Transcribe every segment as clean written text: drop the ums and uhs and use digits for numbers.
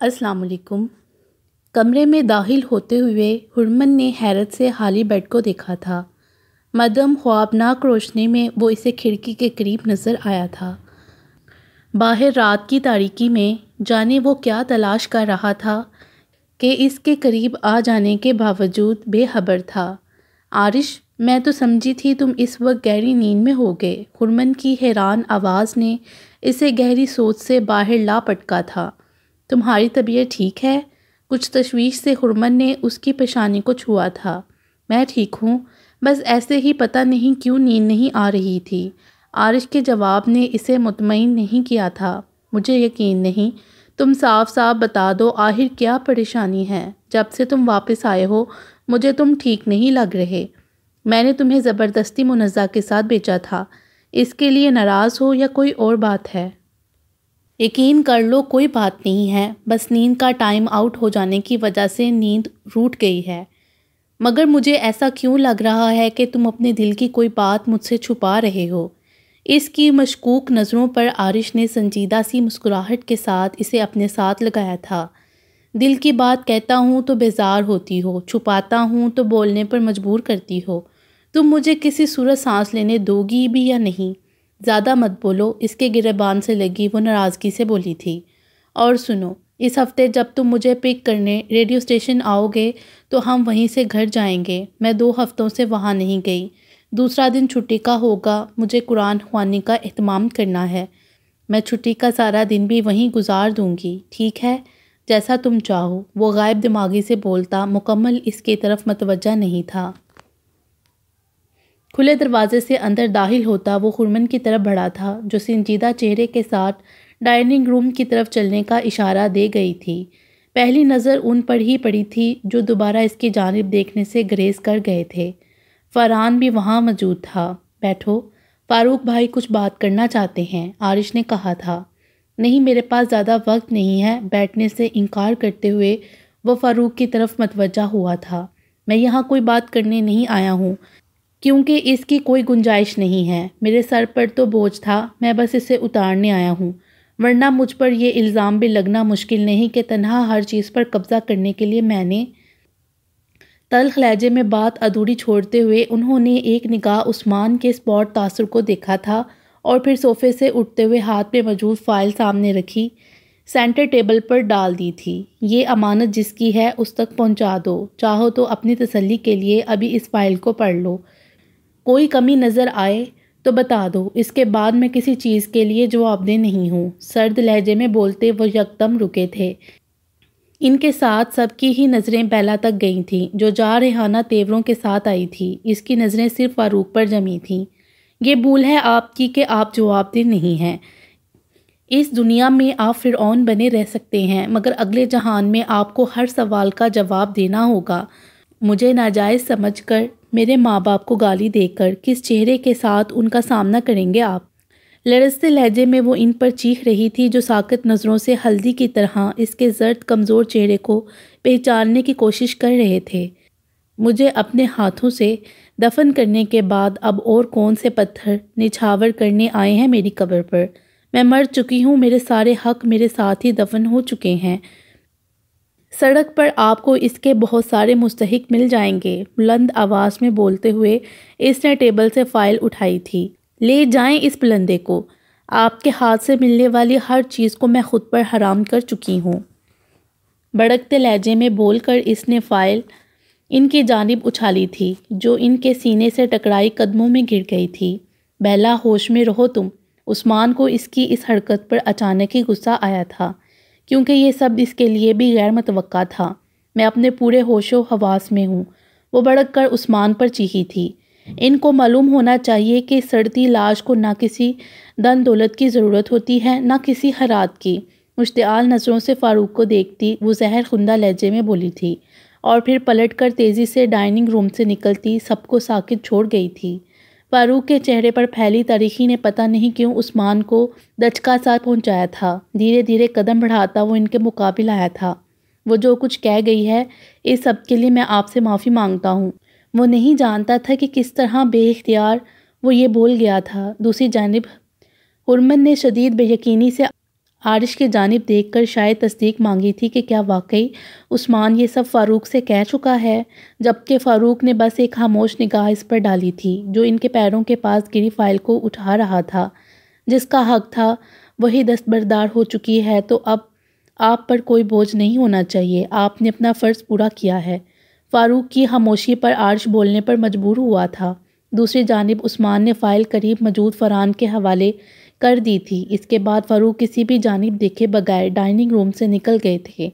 السلام علیکم۔ کمرے میں داخل ہوتے ہوئے ہرمن نے حیرت سے خالی بیڈ کو دیکھا تھا۔ مدھم خوابناک روشنی میں وہ اسے کھڑکی کے قریب نظر آیا تھا۔ باہر رات کی تاریکی میں جانے وہ کیا تلاش کر رہا تھا کہ اس کے قریب آ جانے کے باوجود بے خبر تھا۔ عارش، میں تو سمجھی تھی تم اس وقت گہری نیند میں ہوگے۔ ہرمن کی حیران آواز نے اسے گہری سوچ سے باہر لا پٹکا تھا۔ تمہاری طبیعت ٹھیک ہے؟ کچھ تشویش سے ہرمن نے اس کی پیشانی کو چھوا تھا۔ میں ٹھیک ہوں، بس ایسے ہی پتہ نہیں کیوں نیند نہیں آ رہی تھی۔ عارش کے جواب نے اسے مطمئن نہیں کیا تھا۔ مجھے یقین نہیں، تم صاف صاف بتا دو آخر کیا پریشانی ہے۔ جب سے تم واپس آئے ہو مجھے تم ٹھیک نہیں لگ رہے۔ میں نے تمہیں زبردستی منزہ کے ساتھ بھیجا تھا، اس کے لیے ناراض ہو یا کوئی اور بات ہے؟ یقین کر لو کوئی بات نہیں ہے، بس نیند کا ٹائم آؤٹ ہو جانے کی وجہ سے نیند روٹ گئی ہے۔ مگر مجھے ایسا کیوں لگ رہا ہے کہ تم اپنے دل کی کوئی بات مجھ سے چھپا رہے ہو؟ اس کی مشکوک نظروں پر عارش نے سنجیدہ سی مسکراہٹ کے ساتھ اسے اپنے ساتھ لگایا تھا۔ دل کی بات کہتا ہوں تو بیزار ہوتی ہو، چھپاتا ہوں تو بولنے پر مجبور کرتی ہو۔ تم مجھے کسی صورت سانس لینے دو گی بھی یا نہیں؟ زیادہ مت بولو، اس کے گریبان سے لگی وہ ناراضگی سے بولی تھی۔ اور سنو، اس ہفتے جب تم مجھے پک کرنے ریڈیو اسٹیشن آؤ گے تو ہم وہیں سے گھر جائیں گے۔ میں 2 ہفتوں سے وہاں نہیں گئی۔ دوسرا دن چھٹی کا ہوگا، مجھے قرآن خوانی کا اہتمام کرنا ہے۔ میں چھٹی کا سارا دن بھی وہیں گزار دوں گی، ٹھیک ہے؟ جیسا تم چاہو۔ وہ غائب دماغی سے بولتا مکمل اس کی طرف متوجہ نہیں تھا۔ کھلے دروازے سے اندر داخل ہوتا وہ ہرمن کی طرف بڑھا تھا، جو سنجیدہ چہرے کے ساتھ ڈائننگ روم کی طرف چلنے کا اشارہ دے گئی تھی۔ پہلی نظر ان پر ہی پڑی تھی جو دوبارہ اس کی جانب دیکھنے سے گریز کر گئے تھے۔ فرحان بھی وہاں موجود تھا۔ بیٹھو، فاروق بھائی کچھ بات کرنا چاہتے ہیں، عارش نے کہا تھا۔ نہیں، میرے پاس زیادہ وقت نہیں ہے، بیٹھنے سے انکار کرتے ہوئے وہ فاروق کی طرف متوجہ ہوا تھا۔ میں یہاں کوئی بات کرنے نہیں آیا ہوں، کیونکہ اس کی کوئی گنجائش نہیں ہے۔ میرے سر پر تو بوجھ تھا، میں بس اسے اتارنے آیا ہوں، ورنہ مجھ پر یہ الزام بھی لگنا مشکل نہیں کہ تنہا ہر چیز پر قبضہ کرنے کے لیے میں نے۔ تلخ لہجے میں بات ادھوری چھوڑتے ہوئے انہوں نے ایک نگاہ عثمان کے اسپاٹ تاثر کو دیکھا تھا اور پھر صوفے سے اٹھتے ہوئے ہاتھ میں موجود فائل سامنے رکھی، سینٹر ٹیبل پر ڈال دی تھی۔ یہ امانت جس کی ہے اس تک پہنچا دو، چاہو تو اپنی تسلی کے لیے ابھی اس فائل کو پڑھ لو، کوئی کمی نظر آئے تو بتا دو، اس کے بعد میں کسی چیز کے لیے جواب دہ نہیں ہوں۔ سرد لہجے میں بولتے وہ یکدم رکے تھے۔ ان کے ساتھ سب کی ہی نظریں بیلا تک گئی تھیں، جو جارحانہ تیوروں کے ساتھ آئی تھی۔ اس کی نظریں صرف فاروق پر جمی تھیں۔ یہ بھول ہے آپ کی کہ آپ جواب دہ نہیں ہیں۔ اس دنیا میں آپ فرعون بنے رہ سکتے ہیں، مگر اگلے جہان میں آپ کو ہر سوال کا جواب دینا ہوگا۔ مجھے ناجائز سمجھ کر، میرے ماں باپ کو گالی دے کر کس چہرے کے ساتھ ان کا سامنا کریں گے آپ؟ لرزتے لہجے میں وہ ان پر چیخ رہی تھی جو ساکت نظروں سے ہلدی کی طرح اس کے زرد کمزور چہرے کو پہچاننے کی کوشش کر رہے تھے۔ مجھے اپنے ہاتھوں سے دفن کرنے کے بعد اب اور کون سے پتھر نچھاور کرنے آئے ہیں میری قبر پر؟ میں مر چکی ہوں، میرے سارے حق میرے ساتھ ہی دفن ہو چکے ہیں۔ سڑک پر آپ کو اس کے بہت سارے مستحق مل جائیں گے۔ بلند آواز میں بولتے ہوئے اس نے ٹیبل سے فائل اٹھائی تھی۔ لے جائیں اس پلندے کو، آپ کے ہاتھ سے ملنے والی ہر چیز کو میں خود پر حرام کر چکی ہوں۔ بھڑکتے لہجے میں بول کر اس نے فائل ان کی جانب اچھالی تھی، جو ان کے سینے سے ٹکرائی قدموں میں گر گئی تھی۔ بہلا، ہوش میں رہو تم۔ عثمان کو اس کی اس حرکت پر اچانک ہی غصہ آیا تھا، کیونکہ یہ سب اس کے لیے بھی غیر متوقع تھا۔ میں اپنے پورے ہوش و حواس میں ہوں، وہ بھڑک کر عثمان پر چیخی تھی۔ ان کو معلوم ہونا چاہیے کہ سڑتی لاش کو نہ کسی دن دولت کی ضرورت ہوتی ہے، نہ کسی خیرات کی۔ مشتعل نظروں سے فاروق کو دیکھتی وہ زہر خندہ لہجے میں بولی تھی، اور پھر پلٹ کر تیزی سے ڈائننگ روم سے نکلتی سب کو ساکت چھوڑ گئی تھی۔ فاروق کے چہرے پر پھیلی تاریکی نے پتہ نہیں کیوں عثمان کو دھچکا سا پہنچایا تھا۔ دھیرے دھیرے قدم بڑھاتا وہ ان کے مقابل آیا تھا۔ وہ جو کچھ کہہ گئی ہے اس سب کے لیے میں آپ سے معافی مانگتا ہوں۔ وہ نہیں جانتا تھا کہ کس طرح بے اختیار وہ یہ بول گیا تھا۔ دوسری جانب ہرمن نے شدید بے یقینی سے عارش کی جانب دیکھ کر شاید تصدیق مانگی تھی کہ کیا واقعی عثمان یہ سب فاروق سے کہہ چکا ہے، جبکہ فاروق نے بس ایک خاموش نگاہ اس پر ڈالی تھی جو ان کے پیروں کے پاس گری فائل کو اٹھا رہا تھا۔ جس کا حق تھا وہی دستبردار ہو چکی ہے تو اب آپ پر کوئی بوجھ نہیں ہونا چاہیے، آپ نے اپنا فرض پورا کیا ہے۔ فاروق کی خاموشی پر عارش بولنے پر مجبور ہوا تھا۔ دوسری جانب عثمان نے فائل قریب موجود فرحان کے حوالے کر دی تھی۔ اس کے بعد فاروق کسی بھی جانب دیکھے بغیر ڈائننگ روم سے نکل گئے تھے۔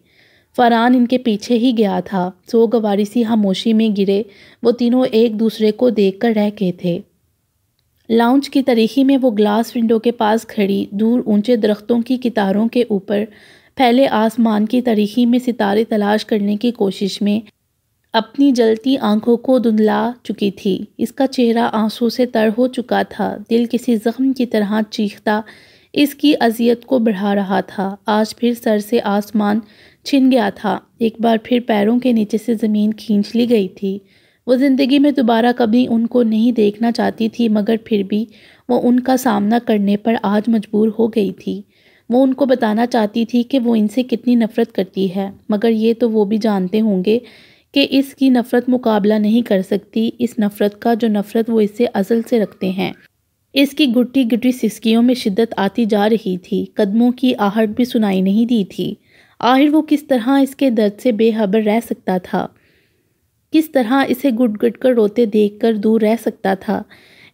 فرحان ان کے پیچھے ہی گیا تھا۔ سوگواری سی خاموشی میں گرے وہ تینوں ایک دوسرے کو دیکھ کر رہ گئے تھے۔ لاؤنج کی تاریکی میں وہ گلاس ونڈو کے پاس کھڑی دور اونچے درختوں کی قطاروں کے اوپر پھیلے آسمان کی تاریکی میں ستارے تلاش کرنے کی کوشش میں اپنی جلتی آنکھوں کو دھندلا چکی تھی۔ اس کا چہرہ آنسو سے تر ہو چکا تھا، دل کسی زخم کی طرح چیختا اس کی اذیت کو بڑھا رہا تھا۔ آج پھر سر سے آسمان چھن گیا تھا، ایک بار پھر پیروں کے نیچے سے زمین کھینچ لی گئی تھی۔ وہ زندگی میں دوبارہ کبھی ان کو نہیں دیکھنا چاہتی تھی، مگر پھر بھی وہ ان کا سامنا کرنے پر آج مجبور ہو گئی تھی۔ وہ ان کو بتانا چاہتی تھی کہ وہ ان سے کتنی نفرت کرتی ہے، مگر یہ تو وہ بھی جانتے ہوں گے کہ اس کی نفرت مقابلہ نہیں کر سکتی اس نفرت کا جو نفرت وہ اس سے ازل سے رکھتے ہیں۔ اس کی گھٹی گھٹی سسکیوں میں شدت آتی جا رہی تھی، قدموں کی آہٹ بھی سنائی نہیں دی تھی۔ آخر وہ کس طرح اس کے درد سے بے خبر رہ سکتا تھا، کس طرح اسے گٹ گٹ کر روتے دیکھ کر دور رہ سکتا تھا۔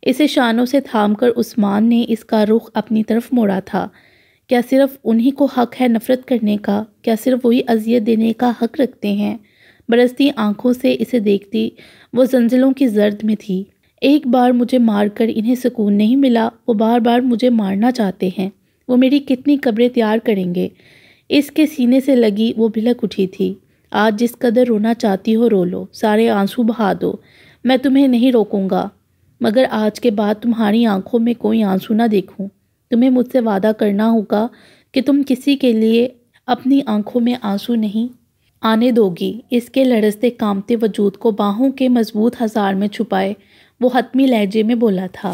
اسے شانوں سے تھام کر عثمان نے اس کا رخ اپنی طرف موڑا تھا۔ کیا صرف انہی کو حق ہے نفرت کرنے کا؟ کیا صرف وہی اذیت دینے کا حق رکھتے ہیں؟ برستی آنکھوں سے اسے دیکھتی وہ زنجیروں کی زرد میں تھی۔ ایک بار مجھے مار کر انہیں سکون نہیں ملا، وہ بار بار مجھے مارنا چاہتے ہیں، وہ میری کتنی قبریں تیار کریں گے۔ اس کے سینے سے لگی وہ بھلک اٹھی تھی۔ آج جس قدر رونا چاہتی ہو رو لو، سارے آنسو بہا دو، میں تمہیں نہیں روکوں گا، مگر آج کے بعد تمہاری آنکھوں میں کوئی آنسو نہ دیکھوں۔ تمہیں مجھ سے وعدہ کرنا ہوگا کہ تم کسی کے لیے اپنی آنکھوں میں آنسو نہیں آنے دو گی۔ اس کے لرزتے کانپتے وجود کو باہوں کے مضبوط ہزار میں چھپائے وہ حتمی لہجے میں بولا تھا۔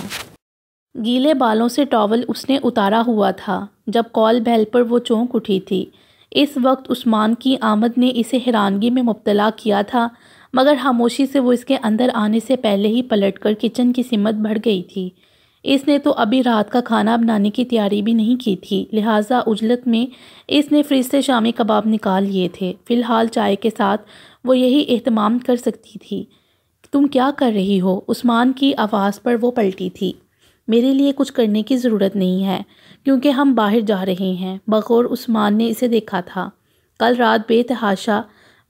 گیلے بالوں سے ٹاول اس نے اتارا ہوا تھا جب کال بیل پر وہ چونک اٹھی تھی۔ اس وقت عثمان کی آمد نے اسے حیرانگی میں مبتلا کیا تھا، مگر خاموشی سے وہ اس کے اندر آنے سے پہلے ہی پلٹ کر کچن کی سمت بڑھ گئی تھی۔ اس نے تو ابھی رات کا کھانا بنانے کی تیاری بھی نہیں کی تھی، لہٰذا عجلت میں اس نے فریج سے شامی کباب نکال لیے تھے۔ فی الحال چائے کے ساتھ وہ یہی اہتمام کر سکتی تھی۔ تم کیا کر رہی ہو؟ عثمان کی آواز پر وہ پلٹی تھی۔ میرے لیے کچھ کرنے کی ضرورت نہیں ہے کیونکہ ہم باہر جا رہے ہیں۔ بغور عثمان نے اسے دیکھا تھا۔ کل رات بے تحاشا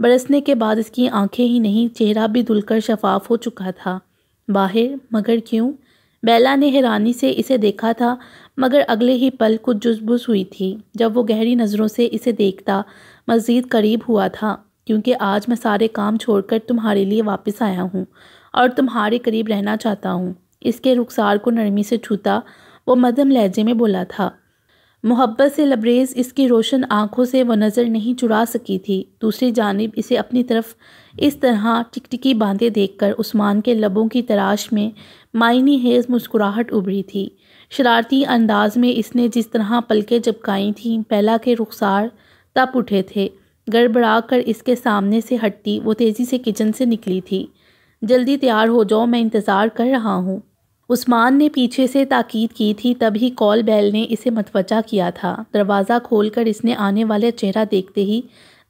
برسنے کے بعد اس کی آنکھیں ہی نہیں چہرہ بھی دھل کر شفاف ہو چکا تھا۔ باہر؟ مگر کیوں؟ بیلا نے حیرانی سے اسے دیکھا تھا، مگر اگلے ہی پل کچھ جزبز ہوئی تھی جب وہ گہری نظروں سے اسے دیکھتا مزید قریب ہوا تھا۔ کیونکہ آج میں سارے کام چھوڑ کر تمہارے لیے واپس آیا ہوں اور تمہارے قریب رہنا چاہتا ہوں۔ اس کے رخسار کو نرمی سے چھوتا وہ مدھم لہجے میں بولا تھا۔ محبت سے لبریز اس کی روشن آنکھوں سے وہ نظر نہیں چرا سکی تھی۔ دوسری جانب اسے اپنی طرف اس طرح ٹکٹکی باندھے دیکھ کر عثمان کے لبوں کی تراش میں معنی خیز مسکراہٹ ابھری تھی۔ شرارتی انداز میں اس نے جس طرح پلکیں جھپکائی تھیں، بیلا کے رخسار تپ اٹھے تھے۔ گڑبڑا کر اس کے سامنے سے ہٹتی وہ تیزی سے کچن سے نکلی تھی۔ جلدی تیار ہو جاؤ، میں انتظار کر رہا ہوں۔ عثمان نے پیچھے سے تاکید کی تھی، تبھی کال بیل نے اسے متوجہ کیا تھا۔ دروازہ کھول کر اس نے آنے والے چہرہ دیکھتے ہی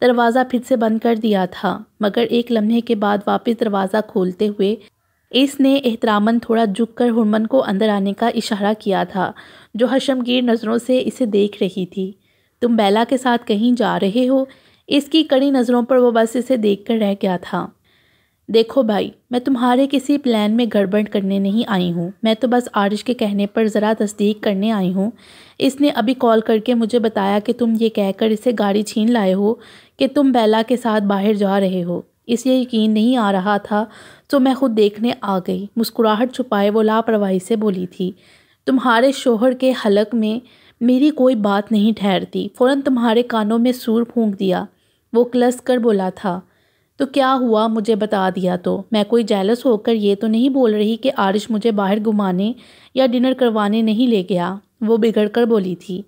دروازہ پھر سے بند کر دیا تھا، مگر ایک لمحے کے بعد واپس دروازہ کھولتے ہوئے اس نے احتراماً تھوڑا جھک کر ہرمن کو اندر آنے کا اشارہ کیا تھا، جو حشمگیر نظروں سے اسے دیکھ رہی تھی۔ تم بیلا کے ساتھ کہیں جا رہے ہو؟ اس کی کڑی نظروں پر وہ بس اسے دیکھ کر رہ گیا تھا۔ دیکھو بھائی، میں تمہارے کسی پلان میں گڑبڑ کرنے نہیں آئی ہوں، میں تو بس عارش کے کہنے پر ذرا تصدیق کرنے آئی ہوں۔ اس نے ابھی کال کر کے مجھے بتایا کہ تم یہ کہہ کر اسے گاڑی چھین لائے ہو کہ تم بیلا کے ساتھ باہر جا رہے ہو۔ اسے یقین نہیں آ رہا تھا تو میں خود دیکھنے آ گئی۔ مسکراہٹ چھپائے وہ لاپرواہی سے بولی تھی۔ تمہارے شوہر کے حلق میں میری کوئی بات نہیں ٹھہرتی، فوراً تمہارے کانوں میں سور پھونک دیا۔ وہ کلس کر بولا تھا۔ تو کیا ہوا مجھے بتا دیا تو؟ میں کوئی جیلس ہو کر یہ تو نہیں بول رہی کہ عارش مجھے باہر گھمانے یا ڈنر کروانے نہیں لے گیا، وہ بگڑ کر بولی تھی۔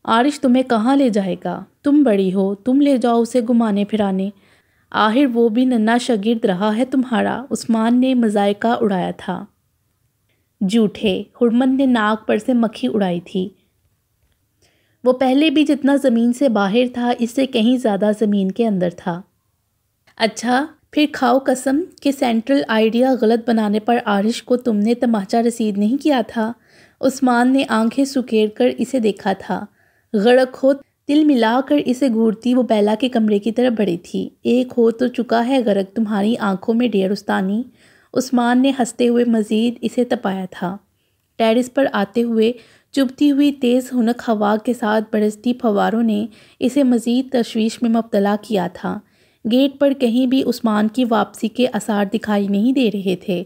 عارش تمہیں کہاں لے جائے گا؟ تم بڑی ہو، تم لے جاؤ اسے گھمانے پھرانے، آخر وہ بھی ننھا شاگرد رہا ہے تمہارا، عثمان نے مذائقہ اڑایا تھا۔ جھوٹے، حرمت نے ناک پر سے مکھی اڑائی تھی۔ وہ پہلے بھی جتنا زمین سے باہر تھا اس سے کہیں زیادہ زمین کے اندر تھا۔ اچھا پھر کھاؤ قسم کہ سینٹرل آئیڈیا غلط بنانے پر عارش کو تم نے تماچا رسید نہیں کیا تھا۔ عثمان نے آنکھیں سکیر کر اسے دیکھا تھا۔ غرق ہو دل ملا کر اسے گھورتی وہ بیلا کے کمرے کی طرف بڑھی تھی۔ ایک ہو تو چکا ہے غرق تمہاری آنکھوں میں ڈیر استانی، عثمان نے ہنستے ہوئے مزید اسے تپایا تھا۔ ٹیرس پر آتے ہوئے چبھتی ہوئی تیز خنک ہوا کے ساتھ برستی پھواروں نے اسے مزید تشویش میں مبتلا کیا تھا۔ گیٹ پر کہیں بھی عثمان کی واپسی کے آثار دکھائی نہیں دے رہے تھے،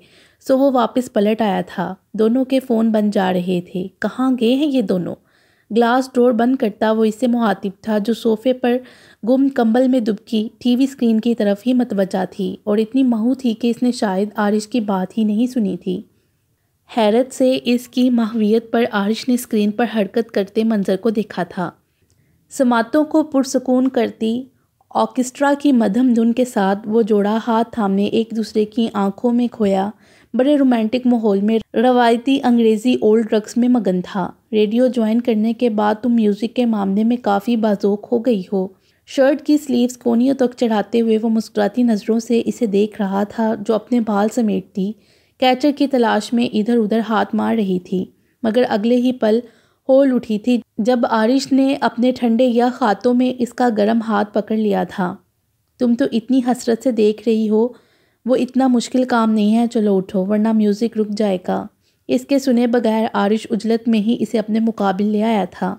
سو وہ واپس پلٹ آیا تھا۔ دونوں کے فون بن جا رہے تھے۔ کہاں گئے ہیں یہ دونوں؟ گلاس ڈور بند کرتا وہ اس سے مخاطب تھا جو صوفے پر گم کمبل میں دبکی ٹی وی اسکرین کی طرف ہی متوجہ تھی اور اتنی محو تھی کہ اس نے شاید عارش کی بات ہی نہیں سنی تھی۔ حیرت سے اس کی محویت پر عارش نے اسکرین پر حرکت کرتے منظر کو دیکھا تھا۔ سماعتوں کو پرسکون کرتی آرکیسٹرا کی مدھم دھن کے ساتھ وہ جوڑا ہاتھ تھامے ایک دوسرے کی آنکھوں میں کھویا بڑے رومانٹک ماحول میں روایتی انگریزی اولڈ رقص میں مگن تھا۔ ریڈیو جوائن کرنے کے بعد تم میوزک کے معاملے میں کافی باذوق ہو گئی ہو۔ شرٹ کی سلیوز کونیوں تک چڑھاتے ہوئے وہ مسکراتی نظروں سے اسے دیکھ رہا تھا جو اپنے بال سمیٹتی کیچر کی تلاش میں ادھر ادھر ہاتھ مار رہی تھی، مگر اگلے ہی پل ہول اٹھی تھی جب عارش نے اپنے ٹھنڈے یخ ہاتھوں میں اس کا گرم ہاتھ پکڑ لیا تھا۔ تم تو اتنی حسرت سے دیکھ رہی ہو، وہ اتنا مشکل کام نہیں ہے، چلو اٹھو ورنہ میوزک رک جائے گا۔ اس کے سنے بغیر عارش عجلت میں ہی اسے اپنے مقابل لے آیا تھا۔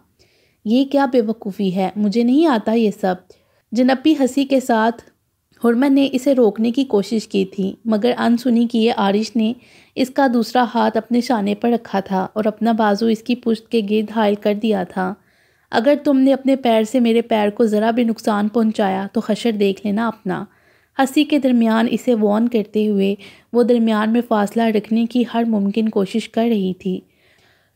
یہ کیا بے وقوفی ہے، مجھے نہیں آتا یہ سب۔ جنپی ہنسی کے ساتھ حرمت نے اسے روکنے کی کوشش کی تھی، مگر انسنی کیے عارش نے اس کا دوسرا ہاتھ اپنے شانے پر رکھا تھا اور اپنا بازو اس کی پشت کے گرد حائل کر دیا تھا۔ اگر تم نے اپنے پیر سے میرے پیر کو ذرا بھی نقصان پہنچایا تو حشر دیکھ لینا اپنا۔ ہنسی کے درمیان اسے وارن کرتے ہوئے وہ درمیان میں فاصلہ رکھنے کی ہر ممکن کوشش کر رہی تھی۔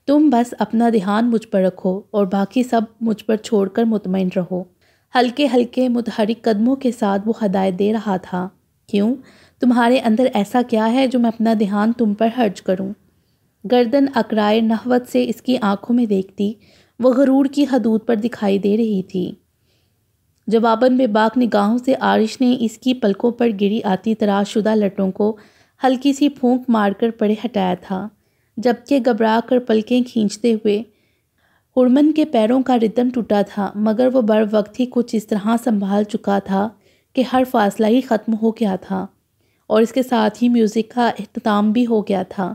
تم بس اپنا دھیان مجھ پر رکھو اور باقی سب مجھ پر چھوڑ کر مطمئن رہو۔ ہلکے ہلکے متحرک قدموں کے ساتھ وہ ہدایت دے رہا تھا۔ کیوں؟ تمہارے اندر ایسا کیا ہے جو میں اپنا دھیان تم پر خرچ کروں؟ گردن اکرائے نحوت سے اس کی آنکھوں میں دیکھتی وہ غرور کی حدود پر دکھائی دے رہی تھی۔ جواباً بے باک نگاہوں سے عارش نے اس کی پلکوں پر گری آتی تراش شدہ لٹوں کو ہلکی سی پھونک مار کر پڑے ہٹایا تھا، جبکہ گھبرا کر پلکیں کھینچتے ہوئے حرمت کے پیروں کا ردم ٹوٹا تھا، مگر وہ بر وقت ہی کچھ اس طرح سنبھال چکا تھا کہ ہر فاصلہ ہی ختم ہو گیا تھا اور اس کے ساتھ ہی میوزک کا اختتام بھی ہو گیا تھا۔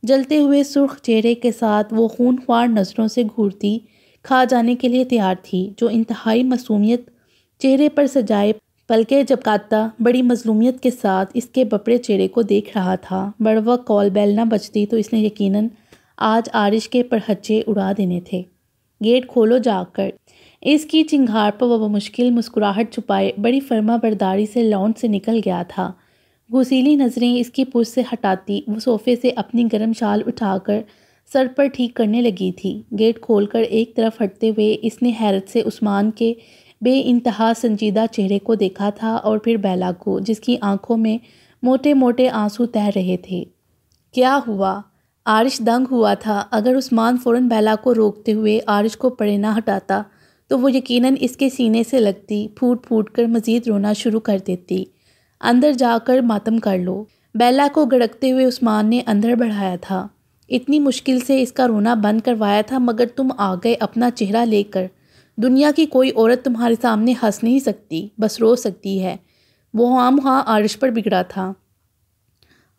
جلتے ہوئے سرخ چہرے کے ساتھ وہ خون خوار نظروں سے گھورتی کھا جانے کے لیے تیار تھی، جو انتہائی معصومیت چہرے پر سجائے پلکیں جھپکاتا بڑی مظلومیت کے ساتھ اس کے بپڑے چہرے کو دیکھ رہا تھا۔ بروقت کال بیل نہ بجتی تو اس نے یقیناً آج عارش کے پرہچے اڑا دینے تھے۔ گیٹ کھولو جا کر۔ اس کی چنگھاڑ پر وہ مشکل مسکراہٹ چھپائے بڑی فرما برداری سے لانڈ سے نکل گیا تھا۔ گھسیلی نظریں اس کی پشت سے ہٹاتی وہ صوفے سے اپنی گرم شال اٹھا کر سر پر ٹھیک کرنے لگی تھی۔ گیٹ کھول کر ایک طرف ہٹتے ہوئے اس نے حیرت سے عثمان کے بے انتہا سنجیدہ چہرے کو دیکھا تھا اور پھر بیلا کو، جس کی آنکھوں میں موٹے موٹے آنسو تہ رہے تھے۔ کیا ہوا؟ عارش دنگ ہوا تھا۔ اگر عثمان فوراً بیلا کو روکتے ہوئے عارش کو پرے نہ ہٹاتا تو وہ یقیناً اس کے سینے سے لگتی پھوٹ پھوٹ کر مزید رونا شروع کر دیتی۔ اندر جا کر ماتم کر لو۔ بیلا کو گڑکتے ہوئے عثمان نے اندر بڑھایا تھا۔ اتنی مشکل سے اس کا رونا بند کروایا تھا، مگر تم آ گئے اپنا چہرہ لے کر۔ دنیا کی کوئی عورت تمہارے سامنے ہنس نہیں سکتی، بس رو سکتی ہے۔ وہ خواہ عارش پر بگڑا تھا۔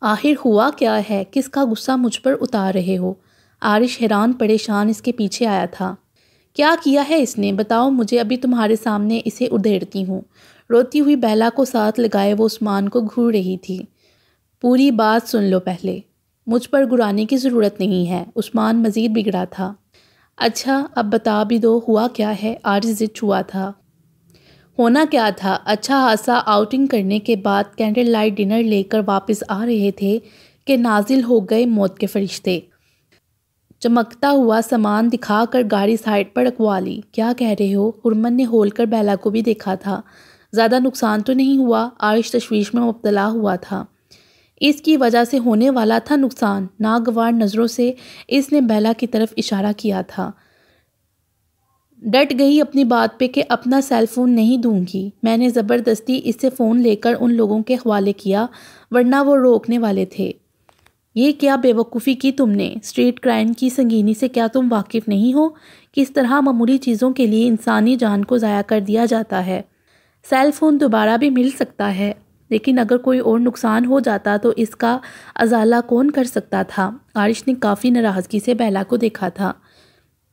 آخر ہوا کیا ہے؟ کس کا غصہ مجھ پر اتار رہے ہو؟ عارش حیران پریشان اس کے پیچھے آیا تھا۔ کیا کیا ہے اس نے؟ بتاؤ مجھے، ابھی تمہارے سامنے اسے ادھیڑتی ہوں۔ روتی ہوئی بیلا کو ساتھ لگائے وہ عثمان کو گھور رہی تھی۔ پوری بات سن لو پہلے، مجھ پر گرانے کی ضرورت نہیں ہے۔ عثمان مزید بگڑا تھا۔ اچھا اب بتا بھی دو، ہوا کیا ہے؟ عارش ضد چھوا تھا۔ ہونا کیا تھا؟ اچھا خاصا آؤٹنگ کرنے کے بعد کینڈل لائٹ ڈنر لے کر واپس آ رہے تھے کہ نازل ہو گئے موت کے فرشتے۔ چمکتا ہوا سامان دکھا کر گاڑی سائڈ پر رکھوا لی۔ کیا کہہ رہے ہو؟ ہرمن نے ہول کر بیلا کو بھی دیکھا تھا۔ زیادہ نقصان تو نہیں ہوا؟ عارش تشویش میں مبتلا ہوا تھا۔ اس کی وجہ سے ہونے والا تھا نقصان۔ ناگوار نظروں سے اس نے بیلا کی طرف اشارہ کیا تھا۔ ڈٹ گئی اپنی بات پہ کہ اپنا سیل فون نہیں دوں گی۔ میں نے زبردستی اس سے فون لے کر ان لوگوں کے حوالے کیا، ورنہ وہ روکنے والے تھے۔ یہ کیا بے وقوفی کی تم نے؟ اسٹریٹ کرائم کی سنگینی سے کیا تم واقف نہیں ہو؟ کس طرح معمولی چیزوں کے لیے انسانی جان کو ضائع کر دیا جاتا ہے۔ سیل فون دوبارہ بھی مل سکتا ہے، لیکن اگر کوئی اور نقصان ہو جاتا تو اس کا ازالہ کون کر سکتا تھا؟ عارش نے کافی ناراضگی سے بیلا کو دیکھا تھا۔